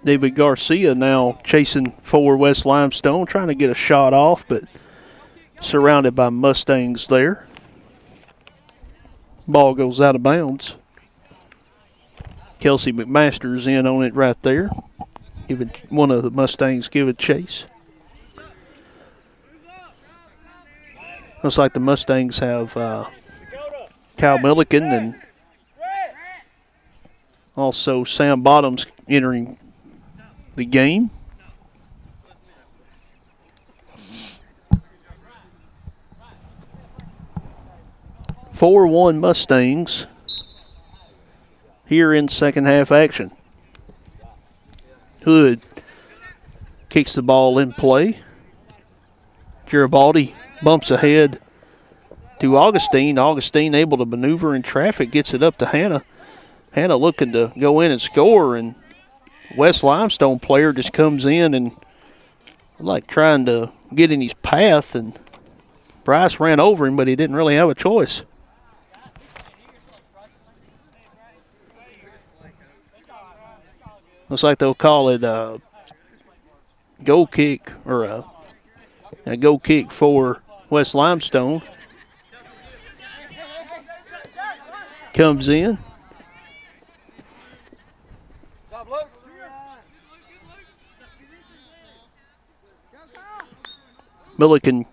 David Garcia now chasing for West Limestone, trying to get a shot off, but surrounded by Mustangs there. Ball goes out of bounds. Kelsey McMaster's in on it right there. Giving one of the Mustangs give a chase. Looks like the Mustangs have Kyle Milliken and also Sam Bottoms entering the game. (4-1) Mustangs here in second half action. Hood kicks the ball in play. Garibaldi bumps ahead to Augustine. Augustine able to maneuver in traffic, gets it up to Hannah. Hannah looking to go in and score, and West Limestone player just comes in and like trying to get in his path, and Bryce ran over him, but he didn't really have a choice. Looks like they'll call it a goal kick or a goal kick for West Limestone. Comes in. Milliken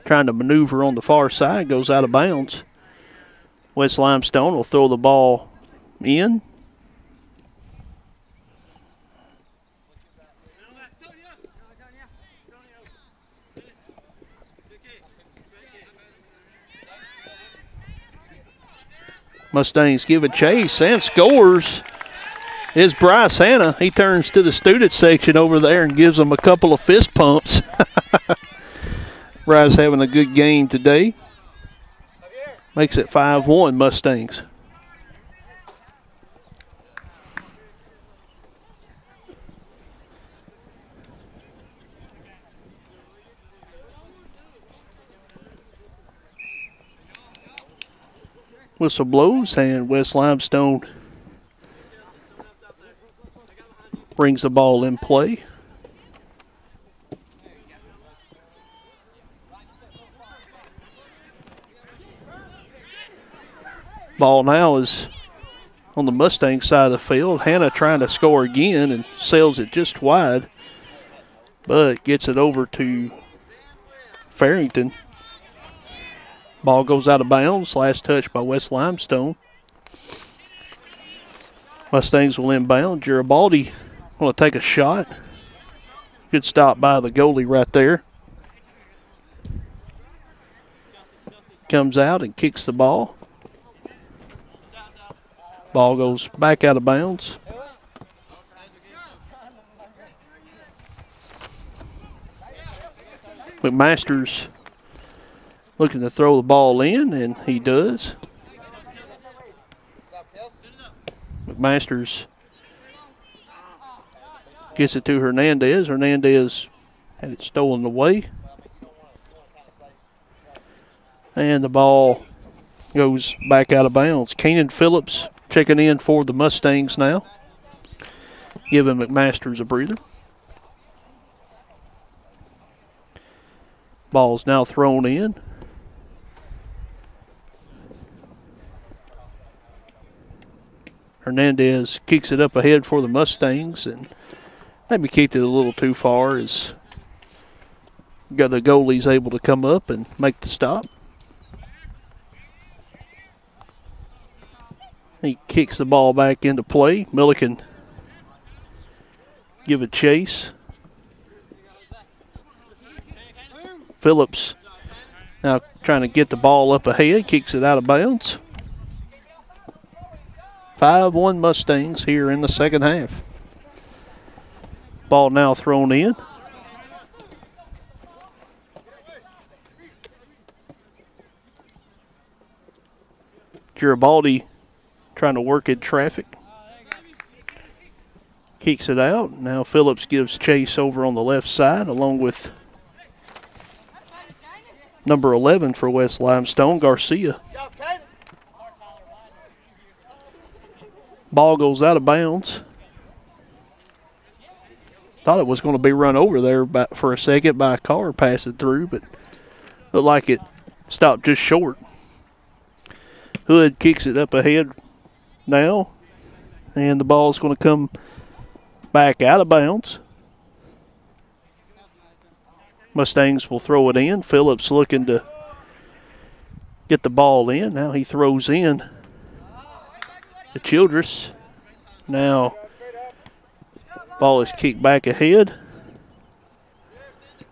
trying to maneuver on the far side, goes out of bounds. West Limestone will throw the ball in. Mustangs give a chase and scores. Is Bryce Hanna. He turns to the student section over there and gives them a couple of fist pumps. Bryce having a good game today. Makes it 5-1 Mustangs. Whistle blows and West Limestone brings the ball in play. Ball now is on the Mustang side of the field. Hannah trying to score again and sails it just wide, but gets it over to Farrington. Ball goes out of bounds. Last touch by West Limestone. Mustangs will inbound. Garibaldi going to take a shot. Good stop by the goalie right there. Comes out and kicks the ball. Ball goes back out of bounds. McMaster's looking to throw the ball in, and he does. McMaster's gets it to Hernandez. Hernandez had it stolen away. And the ball goes back out of bounds. Keenan Phillips checking in for the Mustangs now, giving McMaster's a breather. Ball's now thrown in. Hernandez kicks it up ahead for the Mustangs and maybe kicked it a little too far as the goalie's able to come up and make the stop. He kicks the ball back into play. Milliken give a chase. Phillips now trying to get the ball up ahead. Kicks it out of bounds. 5-1 Mustangs here in the second half. Ball now thrown in. Garibaldi trying to work in traffic. Kicks it out. Now Phillips gives chase over on the left side along with number 11 for West Limestone, Garcia. Ball goes out of bounds. Thought it was going to be run over there for a second by a car passing through, but looked like it stopped just short. Hood kicks it up ahead now, and the ball's going to come back out of bounds. Mustangs will throw it in. Phillips looking to get the ball in. Now he throws in to Childress. Now ball is kicked back ahead.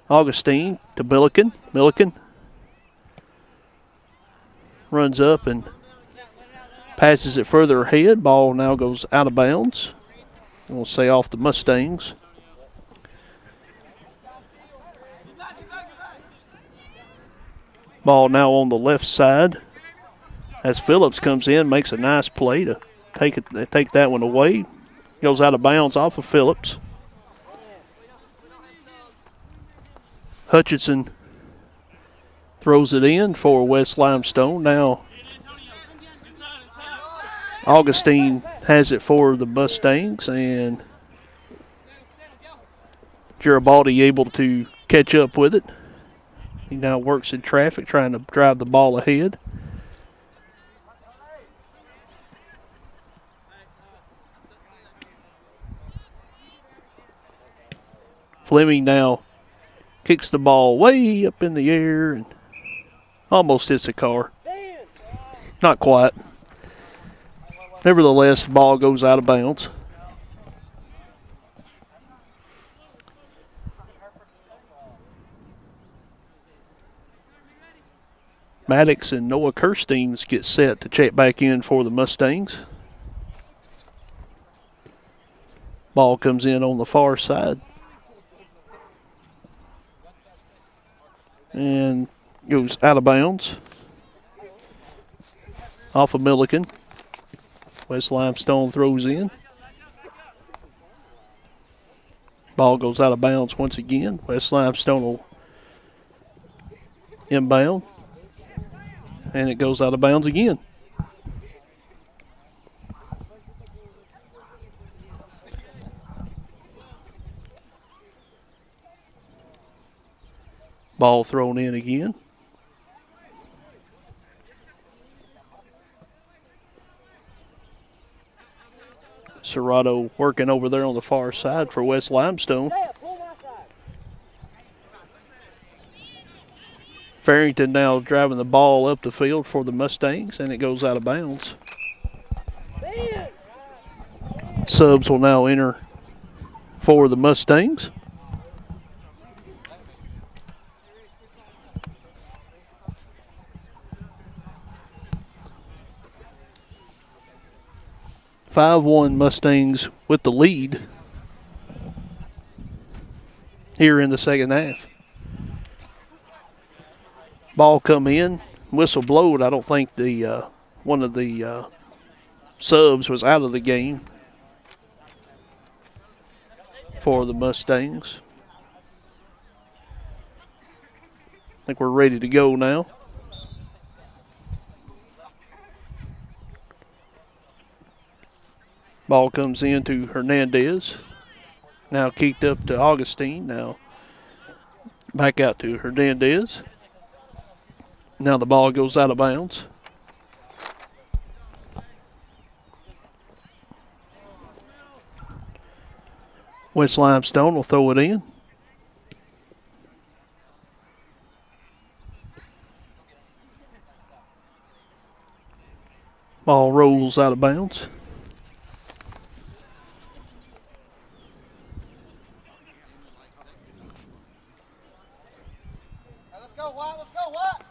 Augustine to Milliken. Milliken runs up and passes it further ahead. Ball now goes out of bounds. We'll say off the Mustangs. Ball now on the left side as Phillips comes in, makes a nice play to take that one away. Goes out of bounds off of Phillips. Hutchinson throws it in for West Limestone. Now Augustine has it for the Mustangs, and Garibaldi able to catch up with it. He now works in traffic trying to drive the ball ahead. Fleming now kicks the ball way up in the air and almost hits a car. Not quite. Nevertheless, the ball goes out of bounds. Maddox and Noah Kirsteins get set to check back in for the Mustangs. Ball comes in on the far side. And goes out of bounds. Off of Milliken. West Limestone throws in. Ball goes out of bounds once again. West Limestone will inbound. And it goes out of bounds again. Ball thrown in again. Serrato working over there on the far side for West Limestone. Farrington now driving the ball up the field for the Mustangs, and it goes out of bounds. Subs will now enter for the Mustangs. (5-1) Mustangs with the lead here in the second half. Ball come in, whistle blowed. I don't think the one of the subs was out of the game for the Mustangs. I think we're ready to go now. Ball comes in to Hernandez. Now kicked up to Augustine. Now back out to Hernandez. Now the ball goes out of bounds. West Limestone will throw it in. Ball rolls out of bounds. Let's go, White. Let's go, White.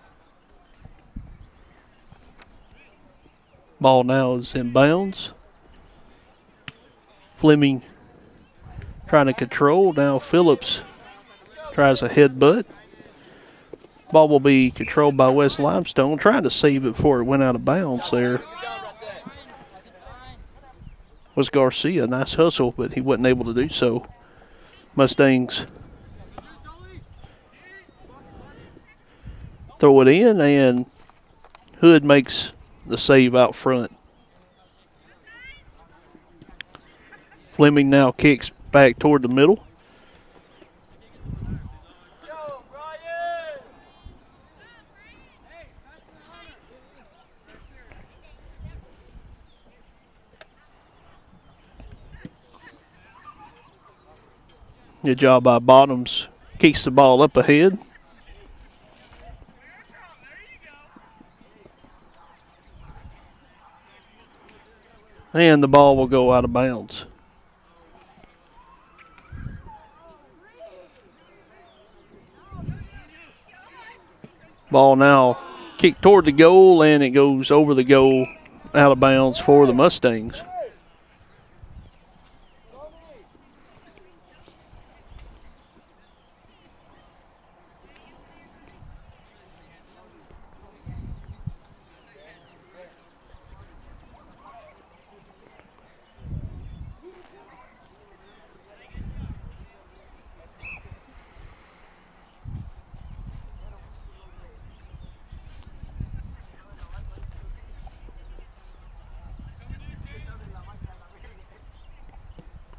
Ball now is in bounds. Fleming trying to control. Now Phillips tries a headbutt. Ball will be controlled by West Limestone, trying to save it before it went out of bounds there. Was Garcia. Nice hustle, but he wasn't able to do so. Mustangs throw it in, and Hood makes the save out front. Fleming now kicks back toward the middle. Good job by Bottoms. Kicks the ball up ahead. And the ball will go out of bounds. Ball now kicked toward the goal, and it goes over the goal, out of bounds for the Mustangs.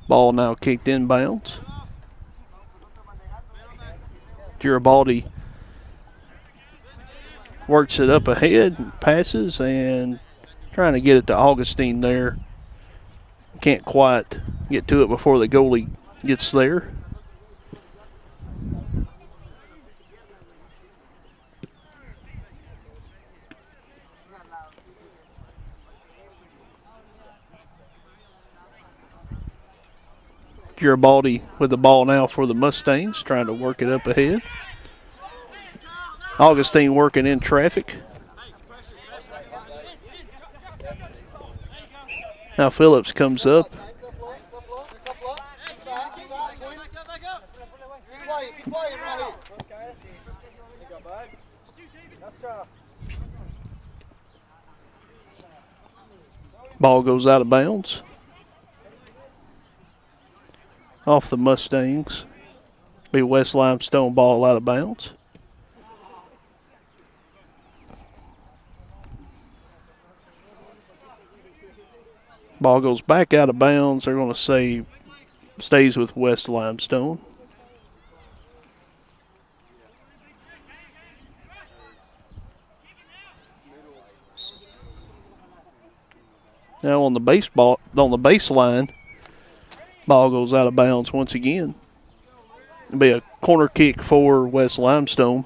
Ball now kicked inbounds. Garibaldi works it up ahead, passes, and trying to get it to Augustine there. Can't quite get to it before the goalie gets there. Garibaldi with the ball now for the Mustangs, trying to work it up ahead. Augustine working in traffic. Now Phillips comes up. Ball goes out of bounds. Off the Mustangs. Be West Limestone ball out of bounds. Ball goes back out of bounds. They're going to say stays with West Limestone. Now on the baseline, ball goes out of bounds once again. It'll be a corner kick for West Limestone.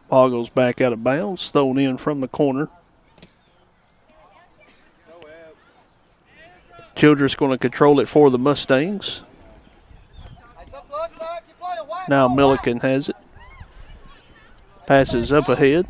Ball goes back out of bounds, thrown in from the corner. Childress going to control it for the Mustangs. Now Milliken has it. Passes up ahead.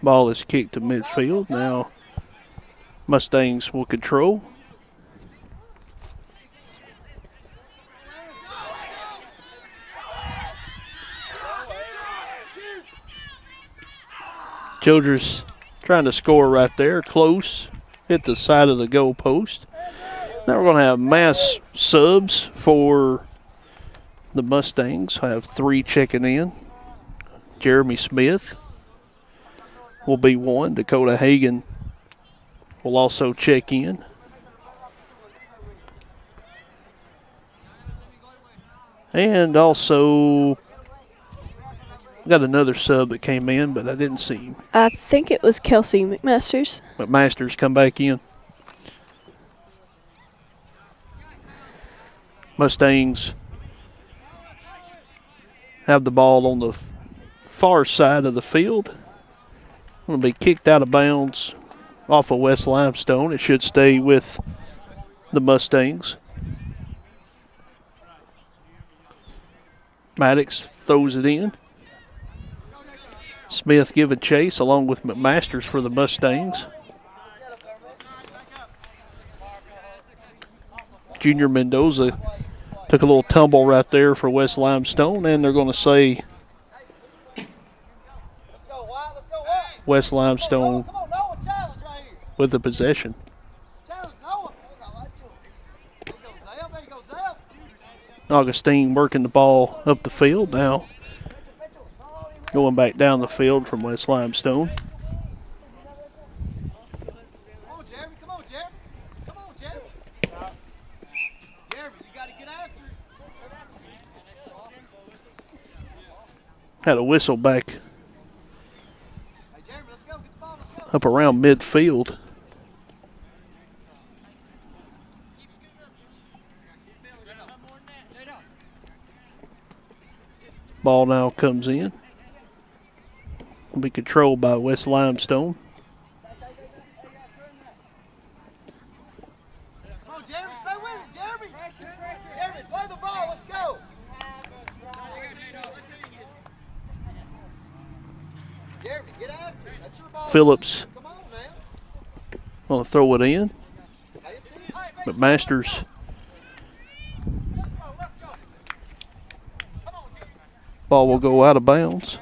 Ball is kicked to midfield. Now Mustangs will control. Childress trying to score right there, close, hit the side of the goal post. Now we're going to have mass subs for the Mustangs. I have 3 checking in. Jeremy Smith will be 1. Dakota Hagan will also check in. And also got another sub that came in, but I didn't see him. I think it was Kelsey McMasters. McMasters come back in. Mustangs have the ball on the far side of the field. Going to be kicked out of bounds off of West Limestone. It should stay with the Mustangs. Maddox throws it in. Smith giving chase along with McMasters for the Mustangs. Junior Mendoza took a little tumble right there for West Limestone, and they're going to say West Limestone with the possession. Augustine working the ball up the field now. Going back down the field from West Limestone. Had a whistle back up around midfield. Ball now comes in. Will be controlled by West Limestone. Come on, Jeremy, stay with it, Jeremy. Jeremy, play the ball. Let's go. Jeremy, get after it. That's your ball. Phillips Come on now. going to throw it in. But Masters ball will go out of bounds.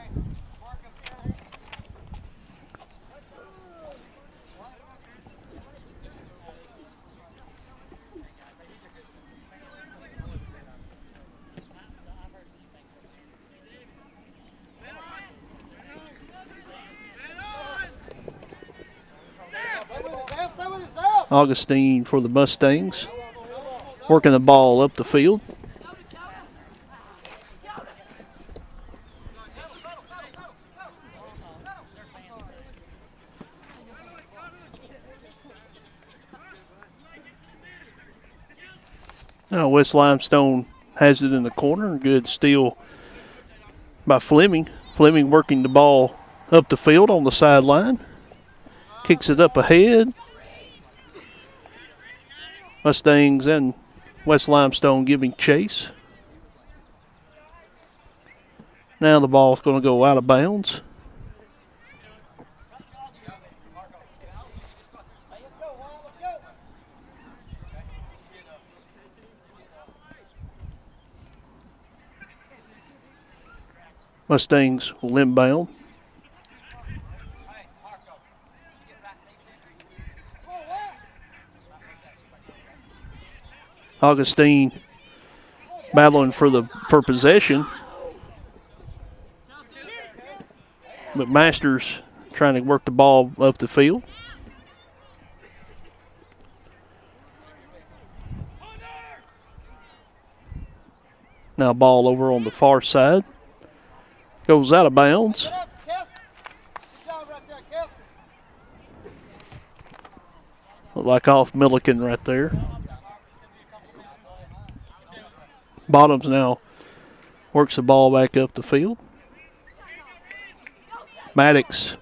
Augustine for the Mustangs, working the ball up the field. Now West Limestone has it in the corner. Good steal by Fleming. Fleming working the ball up the field on the sideline. Kicks it up ahead. Mustangs and West Limestone giving chase. Now the ball's going to go out of bounds. Mustangs will inbound. Augustine battling for possession. But Masters trying to work the ball up the field. Now ball over on the far side. Goes out of bounds. Look like off Milliken right there. Bottoms now works the ball back up the field. Maddox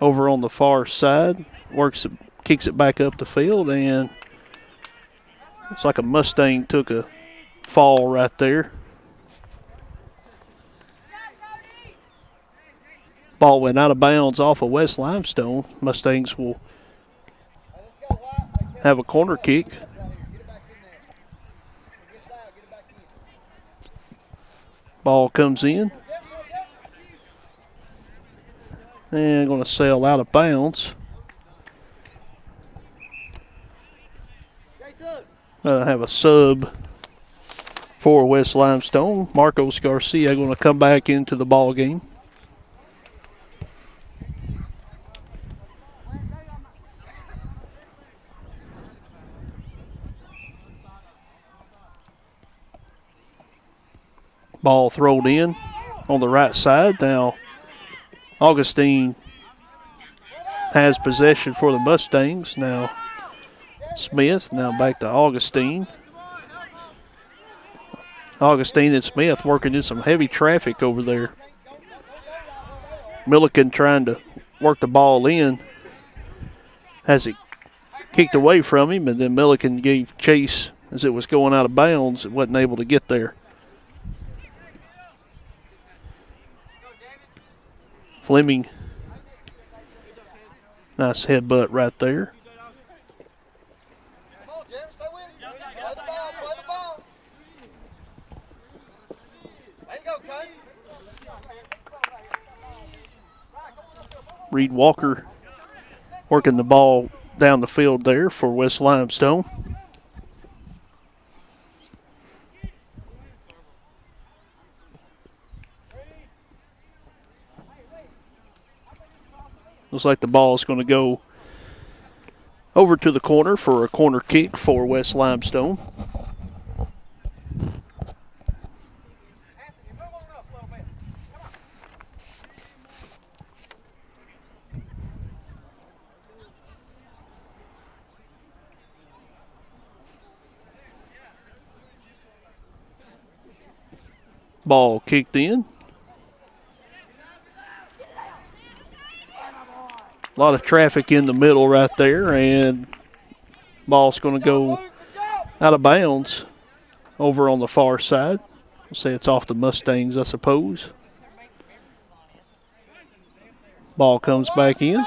over on the far side kicks it back up the field, and it's like a Mustang took a fall right there. Ball went out of bounds off of West Limestone. Mustangs will have a corner kick. Ball comes in. And going to sail out of bounds. Have a sub for West Limestone. Marcos Garcia going to come back into the ball game. Ball thrown in on the right side. Now Augustine has possession for the Mustangs. Now Smith, now back to Augustine. Augustine and Smith working in some heavy traffic over there. Milliken trying to work the ball in. Has it kicked away from him, and then Milliken gave chase as it was going out of bounds. It wasn't able to get there. Fleming, nice headbutt right there. Reed Walker working the ball down the field there for West Limestone. Looks like the ball is going to go over to the corner for a corner kick for West Limestone. Ball kicked in. A lot of traffic in the middle right there, and ball's going to go out of bounds over on the far side. We'll say it's off the Mustangs, I suppose. Ball comes back in.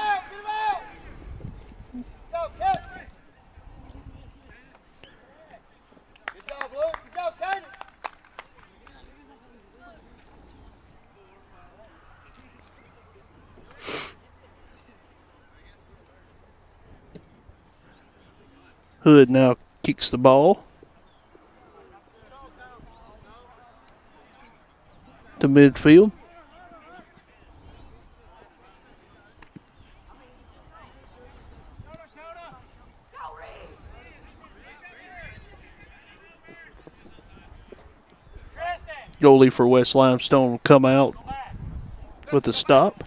Hood now kicks the ball to midfield. Goalie for West Limestone will come out with a stop.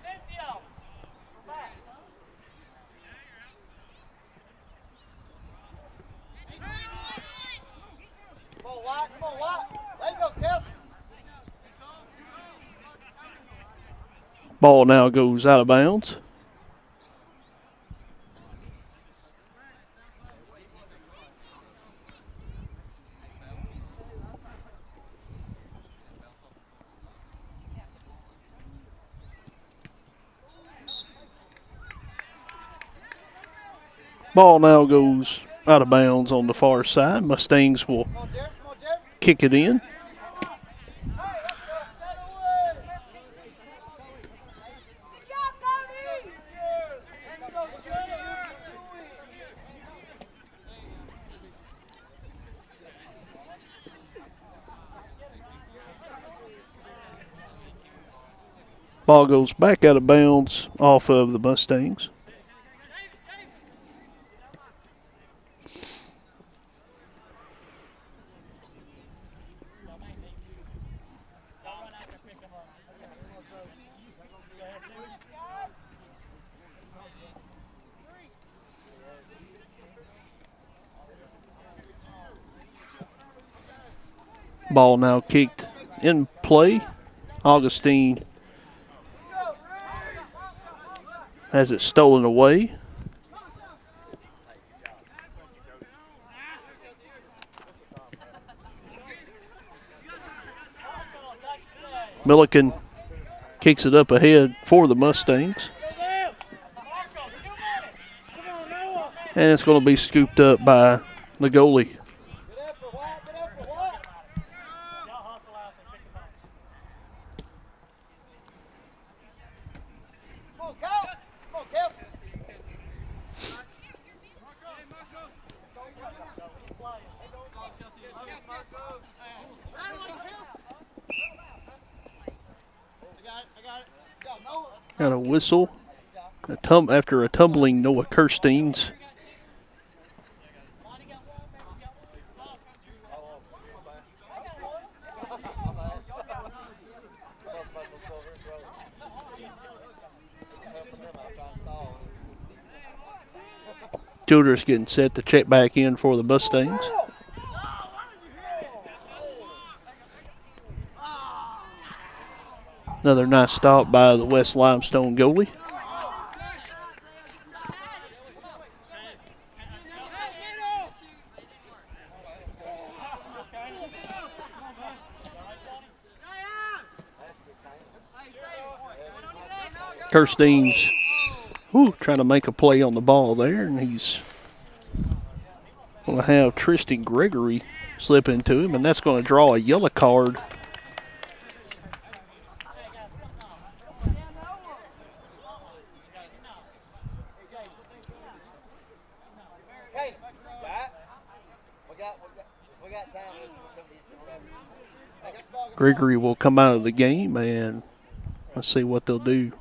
Ball now goes out of bounds. Ball now goes out of bounds on the far side. Mustangs will kick it in. Ball goes back out of bounds off of the Mustangs. Ball now kicked in play. Augustine has it stolen away. Milliken kicks it up ahead for the Mustangs. And it's going to be scooped up by the goalie. Got a whistle after a tumbling Noah Kirsteins. Childress getting set to check back in for the Mustangs. Another nice stop by the West Limestone goalie. Kirstein's trying to make a play on the ball there, and he's going to have Tristan Gregory slip into him, and that's going to draw a yellow card. Gregory will come out of the game, and let's see what they'll do.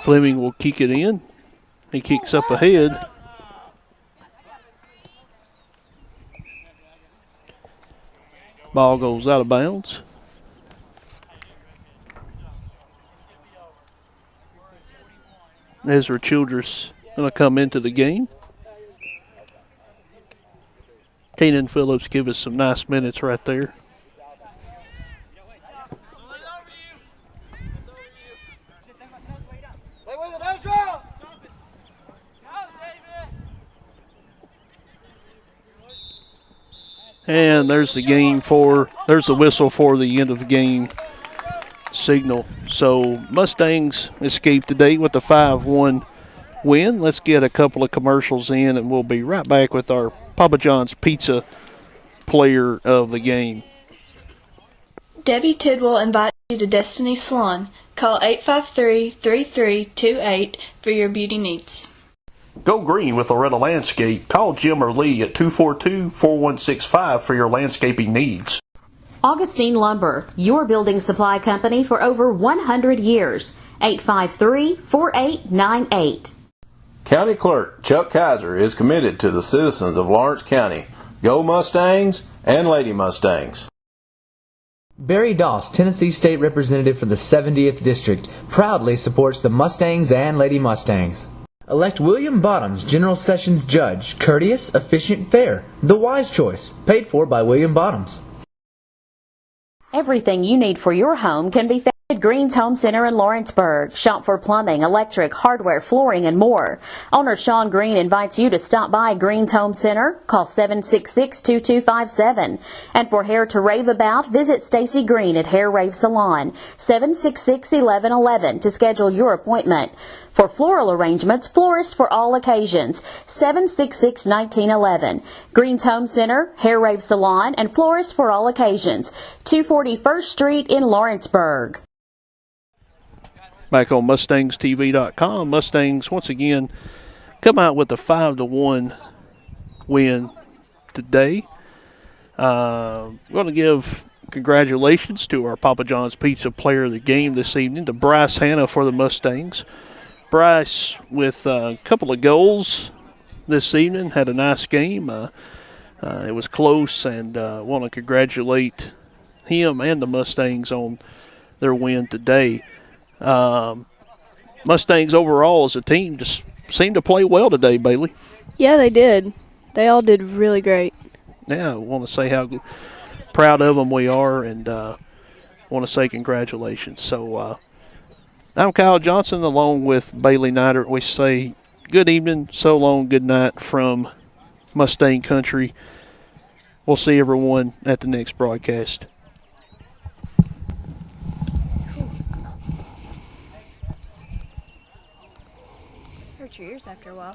Fleming will kick it in. He kicks up ahead. Ball goes out of bounds. Ezra Childress going to come into the game. Keenan Phillips give us some nice minutes right there. And there's the whistle for the end of the game signal. So Mustangs escape today with a 5-1 win. Let's get a couple of commercials in, and we'll be right back with our Papa John's Pizza player of the game. Debbie Tidwell invites you to Destiny Salon. Call 853-3328 for your beauty needs. Go green with Loretta Landscape. Call Jim or Lee at 242-4165 for your landscaping needs. Augustine Lumber, your building supply company for over 100 years. 853-4898. County Clerk Chuck Kaiser is committed to the citizens of Lawrence County. Go Mustangs and Lady Mustangs. Barry Doss, Tennessee State Representative for the 70th District, proudly supports the Mustangs and Lady Mustangs. Elect William Bottoms, General Sessions Judge. Courteous, efficient, fair. The wise choice. Paid for by William Bottoms. Everything you need for your home can be found at Green's Home Center in Lawrenceburg. Shop for plumbing, electric, hardware, flooring, and more. Owner Sean Green invites you to stop by Green's Home Center. Call 766-2257. And for hair to rave about, visit Stacy Green at Hair Rave Salon, 766-1111 to schedule your appointment. For floral arrangements, florist for all occasions, 766-1911. Green's Home Center, Hair Rave Salon, and florist for all occasions, 240 First Street in Lawrenceburg. Back on MustangsTV.com, Mustangs once again come out with a 5-1 win today. Going to give congratulations to our Papa John's Pizza player of the game this evening, to Bryce Hanna for the Mustangs. Bryce with a couple of goals this evening, had a nice game. It was close, and want to congratulate him and the Mustangs on their win today. Mustangs overall as a team just seemed to play well today, Bailey. Yeah, they did. They all did really great. Yeah, I want to say how proud of them we are, and want to say congratulations. So I'm Kyle Johnson along with Bailey Neidert. We say good evening, so long, good night from Mustang Country. We'll see everyone at the next broadcast. Hurt your ears after a while.